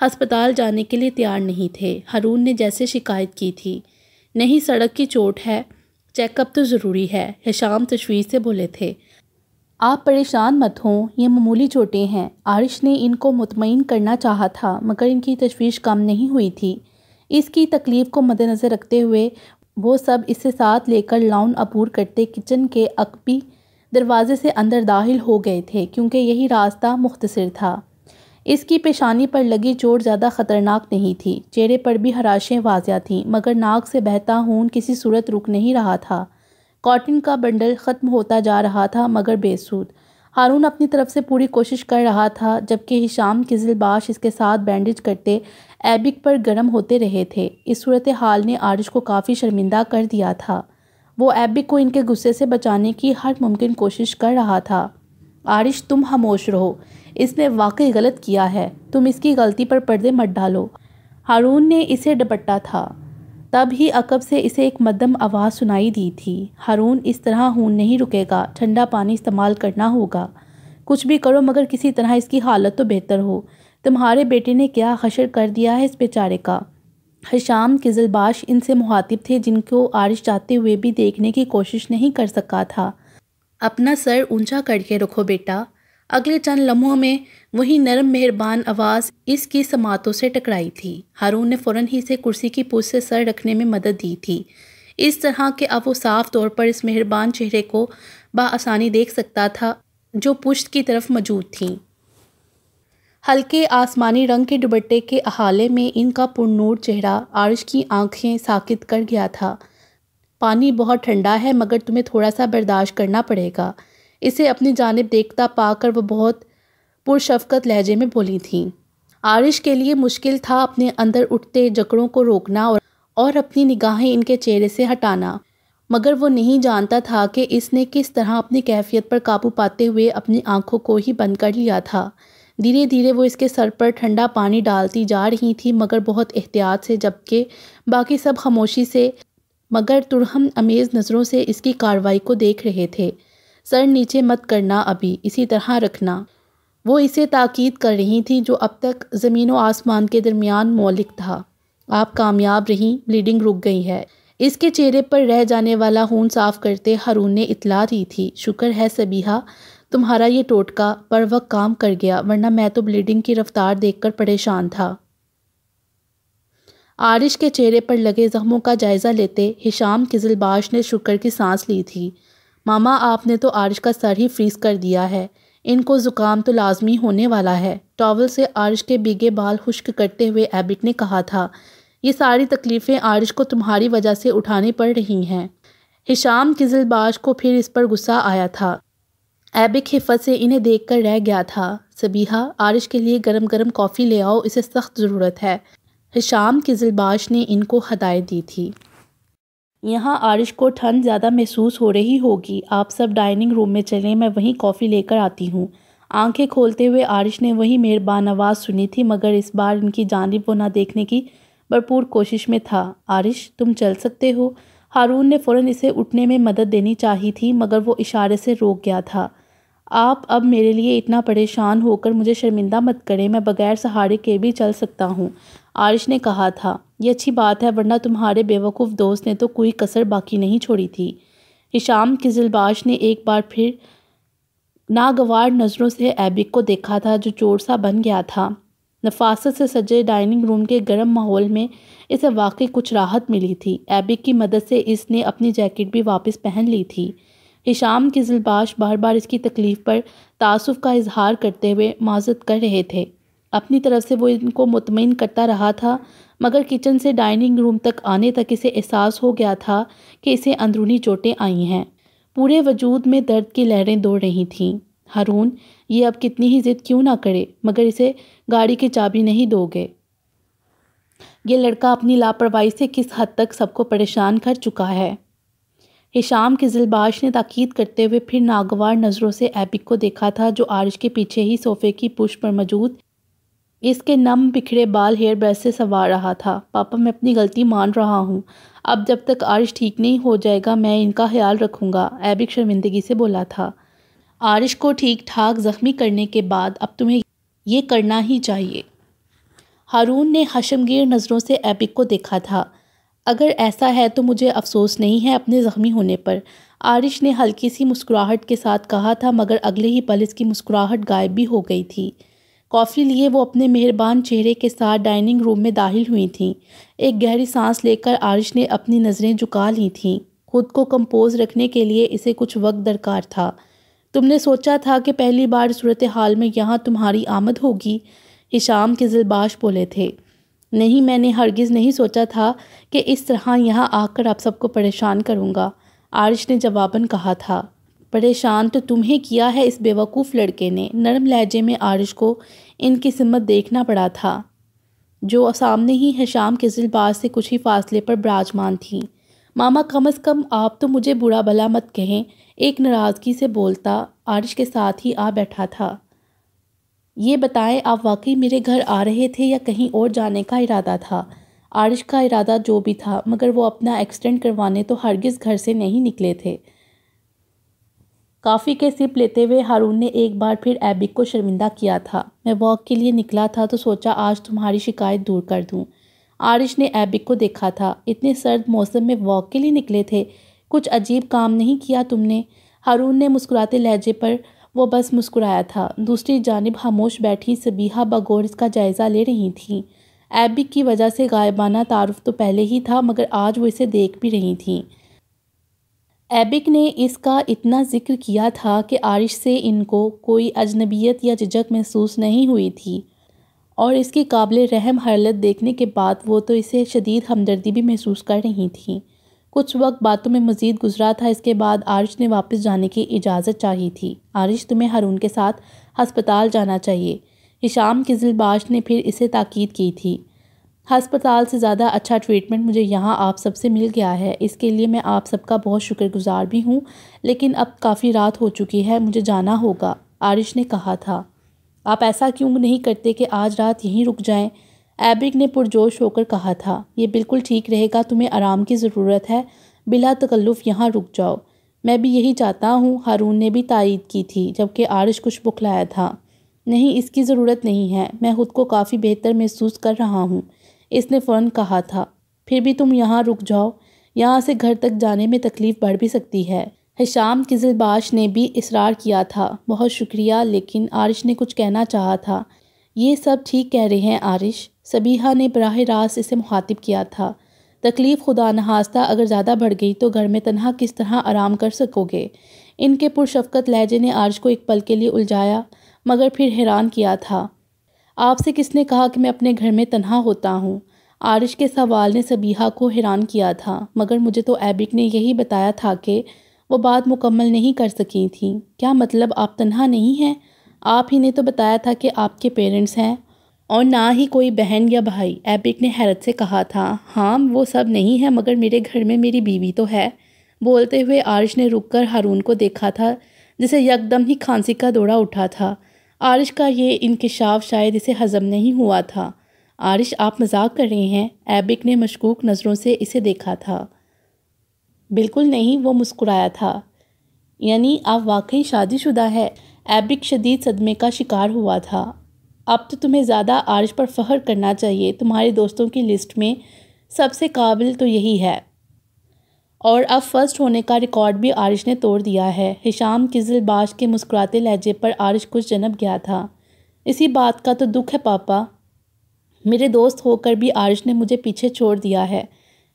ہسپتال جانے کے لیے تیار نہیں تھے، ہارون نے جیسے شکایت کی تھی۔ نہیں، سڑک کی چوٹ ہے، چیک اپ تو ضروری ہے، حشام تشویش سے بولے تھے۔ آپ پریشان مت ہوں، یہ معمولی چوٹیں ہیں۔ آرش نے ان کو مطمئن کرنا چاہا تھا مگر ان کی تشویش کم نہیں ہوئی تھی۔ اس کی تکلیف کو مد نظر رکھتے ہوئے وہ سب اسے ساتھ لے کر لاؤن عبور کرتے کچن کے عقبی دروازے سے اندر داخل ہو گئے تھے کیونکہ یہی راستہ مختصر تھا۔ اس کی پیشانی پر لگی چوٹ زیادہ خطرناک نہیں تھی، چہرے پر بھی خراشیں واضح تھیں مگر ناک سے بہتا خون کسی صورت رک نہیں رہا تھا۔ کاٹن کا بنڈل ختم ہوتا جا رہا تھا مگر بے سود۔ ہارون اپنی طرف سے پوری کوشش کر رہا تھا جبکہ حشام قزلباش اس کے ساتھ بینڈیج کرتے ایبک پر گرم ہوتے رہے تھے۔ اس صورتحال نے آرش کو کافی شرمندہ کر دیا تھا۔ وہ ایبک کو ان کے غصے سے بچانے کی ہر ممکن کوشش کر رہا تھا۔ آرش، تم خاموش رہو، اس نے واقعی غلط کیا ہے، تم اس کی غلطی پر پردے مت ڈالو۔ ہارون نے اسے ڈپٹا تھا۔ تب ہی عقب سے اسے ایک مدھم آواز سنائی دی تھی۔ ہارون، اس طرح خون نہیں رکے گا، ٹھنڈا پانی استعمال کرنا ہوگا۔ کچھ بھی کرو مگر کسی طرح اس کی حالت تو بہتر ہو۔ تمہارے بیٹے نے کیا حشر کر دیا ہے اس بیچارے کا۔ حشام قزلباش ان سے مخاطب تھے جن کو آرش چاہتے ہوئے بھی دیکھنے کی کوشش نہیں کر سکا تھا۔ اپنا سر اونچا کر کے رکھو بیٹا۔ اگلے چند لمحوں میں وہی نرم مہربان آواز اس کی سماعتوں سے ٹکرائی تھی۔ ہارون نے فوراً ہی سے کرسی کی پشت سے سر رکھنے میں مدد دی تھی، اس طرح کہ اب وہ صاف طور پر اس مہربان چہرے کو بآسانی دیکھ سکتا تھا جو پشت کی طرف موجود تھیں۔ ہلکے آسمانی رنگ کے دوپٹے کے احالے میں ان کا پرنور چہرہ آرش کی آنکھیں ساکت کر گیا تھا۔ پانی بہت ٹھنڈا ہے مگر تمہیں تھوڑا سا برداشت کرنا پڑے گا، اسے اپنی جانب دیکھتا پا کر وہ بہت پرشفقت لہجے میں بولی تھیں۔ آرش کے لیے مشکل تھا اپنے اندر اٹھتے جکڑوں کو روکنا اور اپنی نگاہیں ان کے چہرے سے ہٹانا، مگر وہ نہیں جانتا تھا کہ اس نے کس طرح اپنی کیفیت پر قابو پاتے ہوئے اپنی آنکھوں کو ہی بند کر لیا تھا۔ دھیرے دھیرے وہ اس کے سر پر ٹھنڈا پانی ڈالتی جا رہی تھی مگر بہت احتیاط سے، جبکہ باقی سب خاموشی سے مگر ترہم امیز نظروں سے اس کی کارروائی کو دیکھ رہے تھے۔ سر نیچے مت کرنا، ابھی اسی طرح رکھنا۔ وہ اسے تاکید کر رہی تھی جو اب تک زمین و آسمان کے درمیان مولک تھا۔ آپ کامیاب رہیں، بلیڈنگ رک گئی ہے۔ اس کے چہرے پر رہ جانے والا خون صاف کرتے ہارون نے اطلاع دی تھی۔ شکر ہے سبیحہ، تمہارا یہ ٹوٹکا پر وقت کام کر گیا، ورنہ میں تو بلیڈنگ کی رفتار دیکھ کر پریشان تھا۔ عارش کے چہرے پر لگے زخموں کا جائزہ لیتے ہشام قزلباش نے شکر کی سانس لی تھی۔ ماما، آپ نے تو عارش کا سر ہی فریز کر دیا ہے، ان کو زکام تو لازمی ہونے والا ہے۔ ٹاول سے عارش کے بھیگے بال خشک کرتے ہوئے ایبک نے کہا تھا، یہ ساری تکلیفیں عارش کو تمہاری وجہ سے اٹھانی پڑ رہی ہیں۔ ہشام قزلباش کو پھر اس پر غصہ آیا تھا۔ ایبک حفت سے انہیں دیکھ کر رہ گیا تھا۔ سبیحہ، عارش کے لیے گرم گرم کافی لے آؤ، اسے سخت ضرورت ہے، ہشام قزلباش نے ان کو ہدایت دی تھی۔ یہاں عارش کو ٹھنڈ زیادہ محسوس ہو رہی ہوگی، آپ سب ڈائننگ روم میں چلیں، میں وہیں کافی لے کر آتی ہوں۔ آنکھیں کھولتے ہوئے عارش نے وہی مہربان آواز سنی تھی، مگر اس بار ان کی جانب وہ نہ دیکھنے کی بھرپور کوشش میں تھا۔ عارش، تم چل سکتے ہو؟ ہارون نے فوراً اسے اٹھنے میں مدد دینی چاہی تھی، مگر وہ اشارے سے روک گیا تھا۔ آپ اب میرے لیے اتنا پریشان ہو کر مجھے شرمندہ مت کریں، میں بغیر سہارے کے بھی چل سکتا ہوں، عارش نے کہا تھا۔ یہ اچھی بات ہے، ورنہ تمہارے بیوقوف دوست نے تو کوئی کسر باقی نہیں چھوڑی تھی۔ ہشام قزلباش نے ایک بار پھر ناگوار نظروں سے ایبک کو دیکھا تھا، جو چور سا بن گیا تھا۔ نفاست سے سجے ڈائننگ روم کے گرم ماحول میں اسے واقعی کچھ راحت ملی تھی۔ ایبک کی مدد سے اس نے اپنی جیکٹ بھی واپس پہن لی تھی۔ ہشام قزلباش بار بار اس کی تکلیف پر تأسف کا اظہار کرتے ہوئے معذرت کر رہے تھے۔ اپنی طرف سے وہ ان کو مطمئن کرتا رہا تھا، مگر کچن سے ڈائننگ روم تک آنے تک اسے احساس ہو گیا تھا کہ اسے اندرونی چوٹیں آئی ہیں۔ پورے وجود میں درد کی لہریں دوڑ رہی تھیں۔ ہارون، یہ اب کتنی ہی ضد کیوں نہ کرے، مگر اسے گاڑی کی چابی نہیں دو گے؟ یہ لڑکا اپنی لاپرواہی سے کس حد تک سب کو پریشان کر چکا ہے؟ ہشام قزلباش نے تاکید کرتے ہوئے پھر ناگوار نظروں سے ایبک کو دیکھا تھا، جو عارش کے پیچھے ہی صوفے کی پشت پر موجود اس کے نم بکھرے بال ہیئر برش سے سنوار رہا تھا۔ پاپا، میں اپنی غلطی مان رہا ہوں، اب جب تک عارش ٹھیک نہیں ہو جائے گا میں ان کا خیال رکھوں گا، ایبک شرمندگی سے بولا تھا۔ عارش کو ٹھیک ٹھاک زخمی کرنے کے بعد اب تمہیں یہ کرنا ہی چاہیے۔ ہارون نے خشمگین نظروں سے ایبک کو دیکھا تھا۔ اگر ایسا ہے تو مجھے افسوس نہیں ہے اپنے زخمی ہونے پر، عارش نے ہلکی سی مسکراہٹ کے ساتھ کہا تھا، مگر اگلے ہی پل اس کی مسکراہٹ غائب بھی ہو گئی تھی۔ کافی لیے وہ اپنے مہربان چہرے کے ساتھ ڈائننگ روم میں داخل ہوئی تھیں۔ ایک گہری سانس لے کر عارش نے اپنی نظریں جھکا لی تھیں۔ خود کو کمپوز رکھنے کے لیے اسے کچھ وقت درکار تھا۔ تم نے سوچا تھا کہ پہلی بار صورتحال میں یہاں تمہاری آمد ہوگی؟ ہشام قزلباش بولے تھے۔ نہیں، میں نے ہرگز نہیں سوچا تھا کہ اس طرح یہاں آ کر آپ سب کو پریشان کروں گا، عارش نے جواباً کہا تھا۔ پریشان تو تمہیں کیا ہے اس بیوقوف لڑکے نے، نرم لہجے میں عارش کو ان کی سمت دیکھنا پڑا تھا، جو سامنے ہی ہشام قزلباش سے کچھ ہی فاصلے پر براجمان تھی۔ ماما، کم از کم آپ تو مجھے برا بھلا مت کہیں، ایک ناراضگی سے بولتا عارش کے ساتھ ہی آ بیٹھا تھا۔ یہ بتائیں، آپ واقعی میرے گھر آ رہے تھے یا کہیں اور جانے کا ارادہ تھا؟ عارش کا ارادہ جو بھی تھا، مگر وہ اپنا ایکسیڈنٹ کروانے تو ہرگز گھر سے نہیں نکلے تھے۔ کافی کے سپ لیتے ہوئے ہارون نے ایک بار پھر ایبک کو شرمندہ کیا تھا۔ میں واک کے لیے نکلا تھا تو سوچا آج تمہاری شکایت دور کر دوں۔ عارش نے ایبک کو دیکھا تھا۔ اتنے سرد موسم میں واک کے لیے نکلے تھے؟ کچھ عجیب کام نہیں کیا تم نے؟ ہارون نے مسکراتے لہجے پر وہ بس مسکرایا تھا۔ دوسری جانب خاموش بیٹھی سبیحہ بغور اس کا جائزہ لے رہی تھیں۔ ایبک کی وجہ سے غائبانہ تعارف تو پہلے ہی تھا، مگر آج وہ اسے دیکھ بھی رہی تھیں۔ ایبک نے اس کا اتنا ذکر کیا تھا کہ عارش سے ان کو کوئی اجنبیت یا جھجک محسوس نہیں ہوئی تھی، اور اس کی قابل رحم حالت دیکھنے کے بعد وہ تو اسے شدید ہمدردی بھی محسوس کر رہی تھیں۔ کچھ وقت باتوں میں مزید گزرا تھا، اس کے بعد عارش نے واپس جانے کی اجازت چاہی تھی۔ عارش، تمہیں ہارون کے ساتھ ہسپتال جانا چاہیے، ہشام قزلباش نے پھر اسے تاکید کی تھی۔ ہسپتال سے زیادہ اچھا ٹریٹمنٹ مجھے یہاں آپ سب سے مل گیا ہے، اس کے لیے میں آپ سب کا بہت شکر گزار بھی ہوں، لیکن اب کافی رات ہو چکی ہے، مجھے جانا ہوگا، عارش نے کہا تھا۔ آپ ایسا کیوں نہیں کرتے کہ آج رات یہیں رک جائیں؟ ایبک نے پرجوش ہو کر کہا تھا۔ یہ بالکل ٹھیک رہے گا، تمہیں آرام کی ضرورت ہے، بلا تکلف یہاں رک جاؤ۔ میں بھی یہی چاہتا ہوں، ہارون نے بھی تائید کی تھی، جبکہ عارش کچھ بخلایا تھا۔ نہیں، اس کی ضرورت نہیں ہے، میں خود کو کافی بہتر محسوس کر رہا ہوں، اس نے فوراً کہا تھا۔ پھر بھی تم یہاں رک جاؤ، یہاں سے گھر تک جانے میں تکلیف بڑھ بھی سکتی ہے۔ ہشام قزلباش نے بھی اصرار کیا تھا۔ بہت شکریہ، لیکن عارش نے کچھ کہنا چاہا تھا۔ یہ سب ٹھیک کہہ رہے ہیں عارش، سبیحہ نے براہ راست اسے مخاطب کیا تھا۔ تکلیف خدا نخواستہ اگر زیادہ بڑھ گئی تو گھر میں تنہا کس طرح آرام کر سکو گے؟ ان کے پرشفقت لہجے نے عارش کو ایک پل کے لیے الجھایا، مگر پھر حیران کیا تھا۔ آپ سے کس نے کہا کہ میں اپنے گھر میں تنہا ہوتا ہوں؟ عارش کے سوال نے سبیحہ کو حیران کیا تھا، مگر مجھے تو ایبک نے یہی بتایا تھا کہ وہ بات مکمل نہیں کر سکی تھیں۔ کیا مطلب آپ تنہا نہیں ہیں؟ آپ ہی نے تو بتایا تھا کہ آپ کے پیرنٹس ہیں اور نہ ہی کوئی بہن یا بھائی، ایبک نے حیرت سے کہا تھا۔ ہاں، وہ سب نہیں ہے، مگر میرے گھر میں میری بیوی تو ہے۔ بولتے ہوئے عارش نے رک کر ہارون کو دیکھا تھا، جسے یکدم ہی کھانسی کا دورہ اٹھا تھا۔ عارش کا یہ انکشاف شاید اسے ہضم نہیں ہوا تھا۔ عارش، آپ مذاق کر رہے ہیں؟ ایبک نے مشکوک نظروں سے اسے دیکھا تھا۔ بالکل نہیں، وہ مسکرایا تھا۔ یعنی آپ واقعی شادی شدہ ہے؟ ایبک شدید صدمے کا شکار ہوا تھا۔ اب تو تمہیں زیادہ عارش پر فخر کرنا چاہیے، تمہارے دوستوں کی لسٹ میں سب سے قابل تو یہی ہے، اور اب فرسٹ ہونے کا ریکارڈ بھی عارش نے توڑ دیا ہے۔ ہشام قزلباش کے مسکراتے لہجے پر عارش کچھ جنب گیا تھا۔ اسی بات کا تو دکھ ہے پاپا، میرے دوست ہو کر بھی عارش نے مجھے پیچھے چھوڑ دیا ہے۔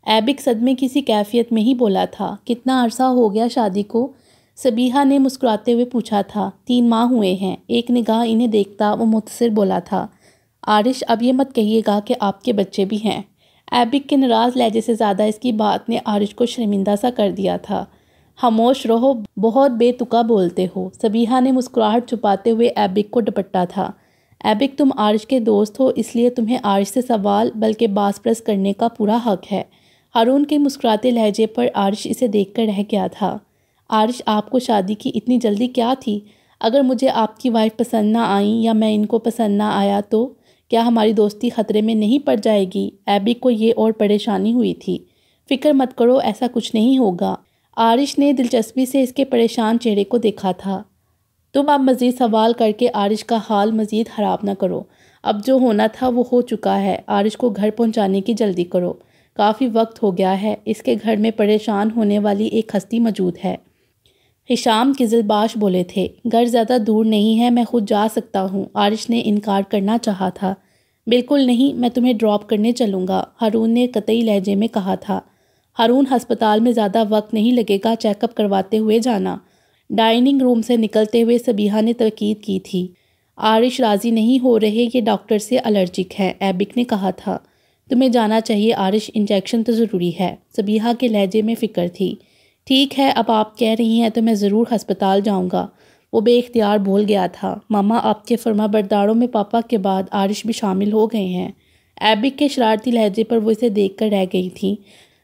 ایبک صدمے کی سی کیفیت میں ہی بولا تھا۔ کتنا عرصہ ہو گیا شادی کو؟ سبیحہ نے مسکراتے ہوئے پوچھا تھا۔ 3 ماہ ہوئے ہیں، ایک نگاہ انہیں دیکھتا وہ مختصر بولا تھا۔ عارش، اب یہ مت کہیے گا کہ آپ کے بچے بھی ہیں۔ ایبک کے ناراض لہجے سے زیادہ اس کی بات نے عارش کو شرمندہ سا کر دیا تھا۔ خاموش رہو، بہت بے تکا بولتے ہو، سبیحہ نے مسکراہٹ چھپاتے ہوئے ایبک کو ڈپٹا تھا۔ ایبک، تم عارش کے دوست ہو، اس لیے تمہیں عارش سے سوال بلکہ باس پرس کرنے کا پورا حق ہے۔ ہارون کے مسکراتے لہجے پر عارش اسے دیکھ کر رہ گیا تھا۔ عارش، آپ کو شادی کی اتنی جلدی کیا تھی؟ اگر مجھے آپ کی وائف پسند نہ آئیں یا میں ان کو پسند نہ آیا تو کیا ہماری دوستی خطرے میں نہیں پڑ جائے گی؟ ایبک کو یہ اور پریشانی ہوئی تھی۔ فکر مت کرو، ایسا کچھ نہیں ہوگا۔ عارش نے دلچسپی سے اس کے پریشان چہرے کو دیکھا تھا۔ تم اب مزید سوال کر کے عارش کا حال مزید خراب نہ کرو، اب جو ہونا تھا وہ ہو چکا ہے۔ عارش کو گھر پہنچانے کی جلدی کرو، کافی وقت ہو گیا ہے، اس کے گھر میں پریشان ہونے والی ایک ہستی موجود ہے۔ ہشام قزلباش بولے تھے۔ گھر زیادہ دور نہیں ہے، میں خود جا سکتا ہوں۔ عارش نے انکار کرنا چاہا تھا۔ بالکل نہیں، میں تمہیں ڈراپ کرنے چلوں گا، ہارون نے قطعی لہجے میں کہا تھا۔ ہارون، ہسپتال میں زیادہ وقت نہیں لگے گا، چیک اپ کرواتے ہوئے جانا۔ ڈائننگ روم سے نکلتے ہوئے سبیحہ نے تاکید کی تھی۔ عارش راضی نہیں ہو رہے، یہ ڈاکٹر سے الرجک ہے، ایبک نے کہا تھا۔ تمہیں جانا چاہیے عارش، انجیکشن تو ضروری ہے، سبیحہ کے لہجے میں فکر تھی۔ ٹھیک ہے، اب آپ کہہ رہی ہیں تو میں ضرور ہسپتال جاؤں گا، وہ بے اختیار بول گیا تھا۔ ماما، آپ کے فرما برداروں میں پاپا کے بعد عارش بھی شامل ہو گئے ہیں۔ ایبک کے شرارتی لہجے پر وہ اسے دیکھ کر رہ گئی تھی،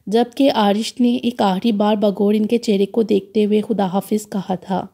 جبکہ عارش نے ایک آخری بار بغور ان کے چہرے کو دیکھتے ہوئے خدا حافظ کہا تھا۔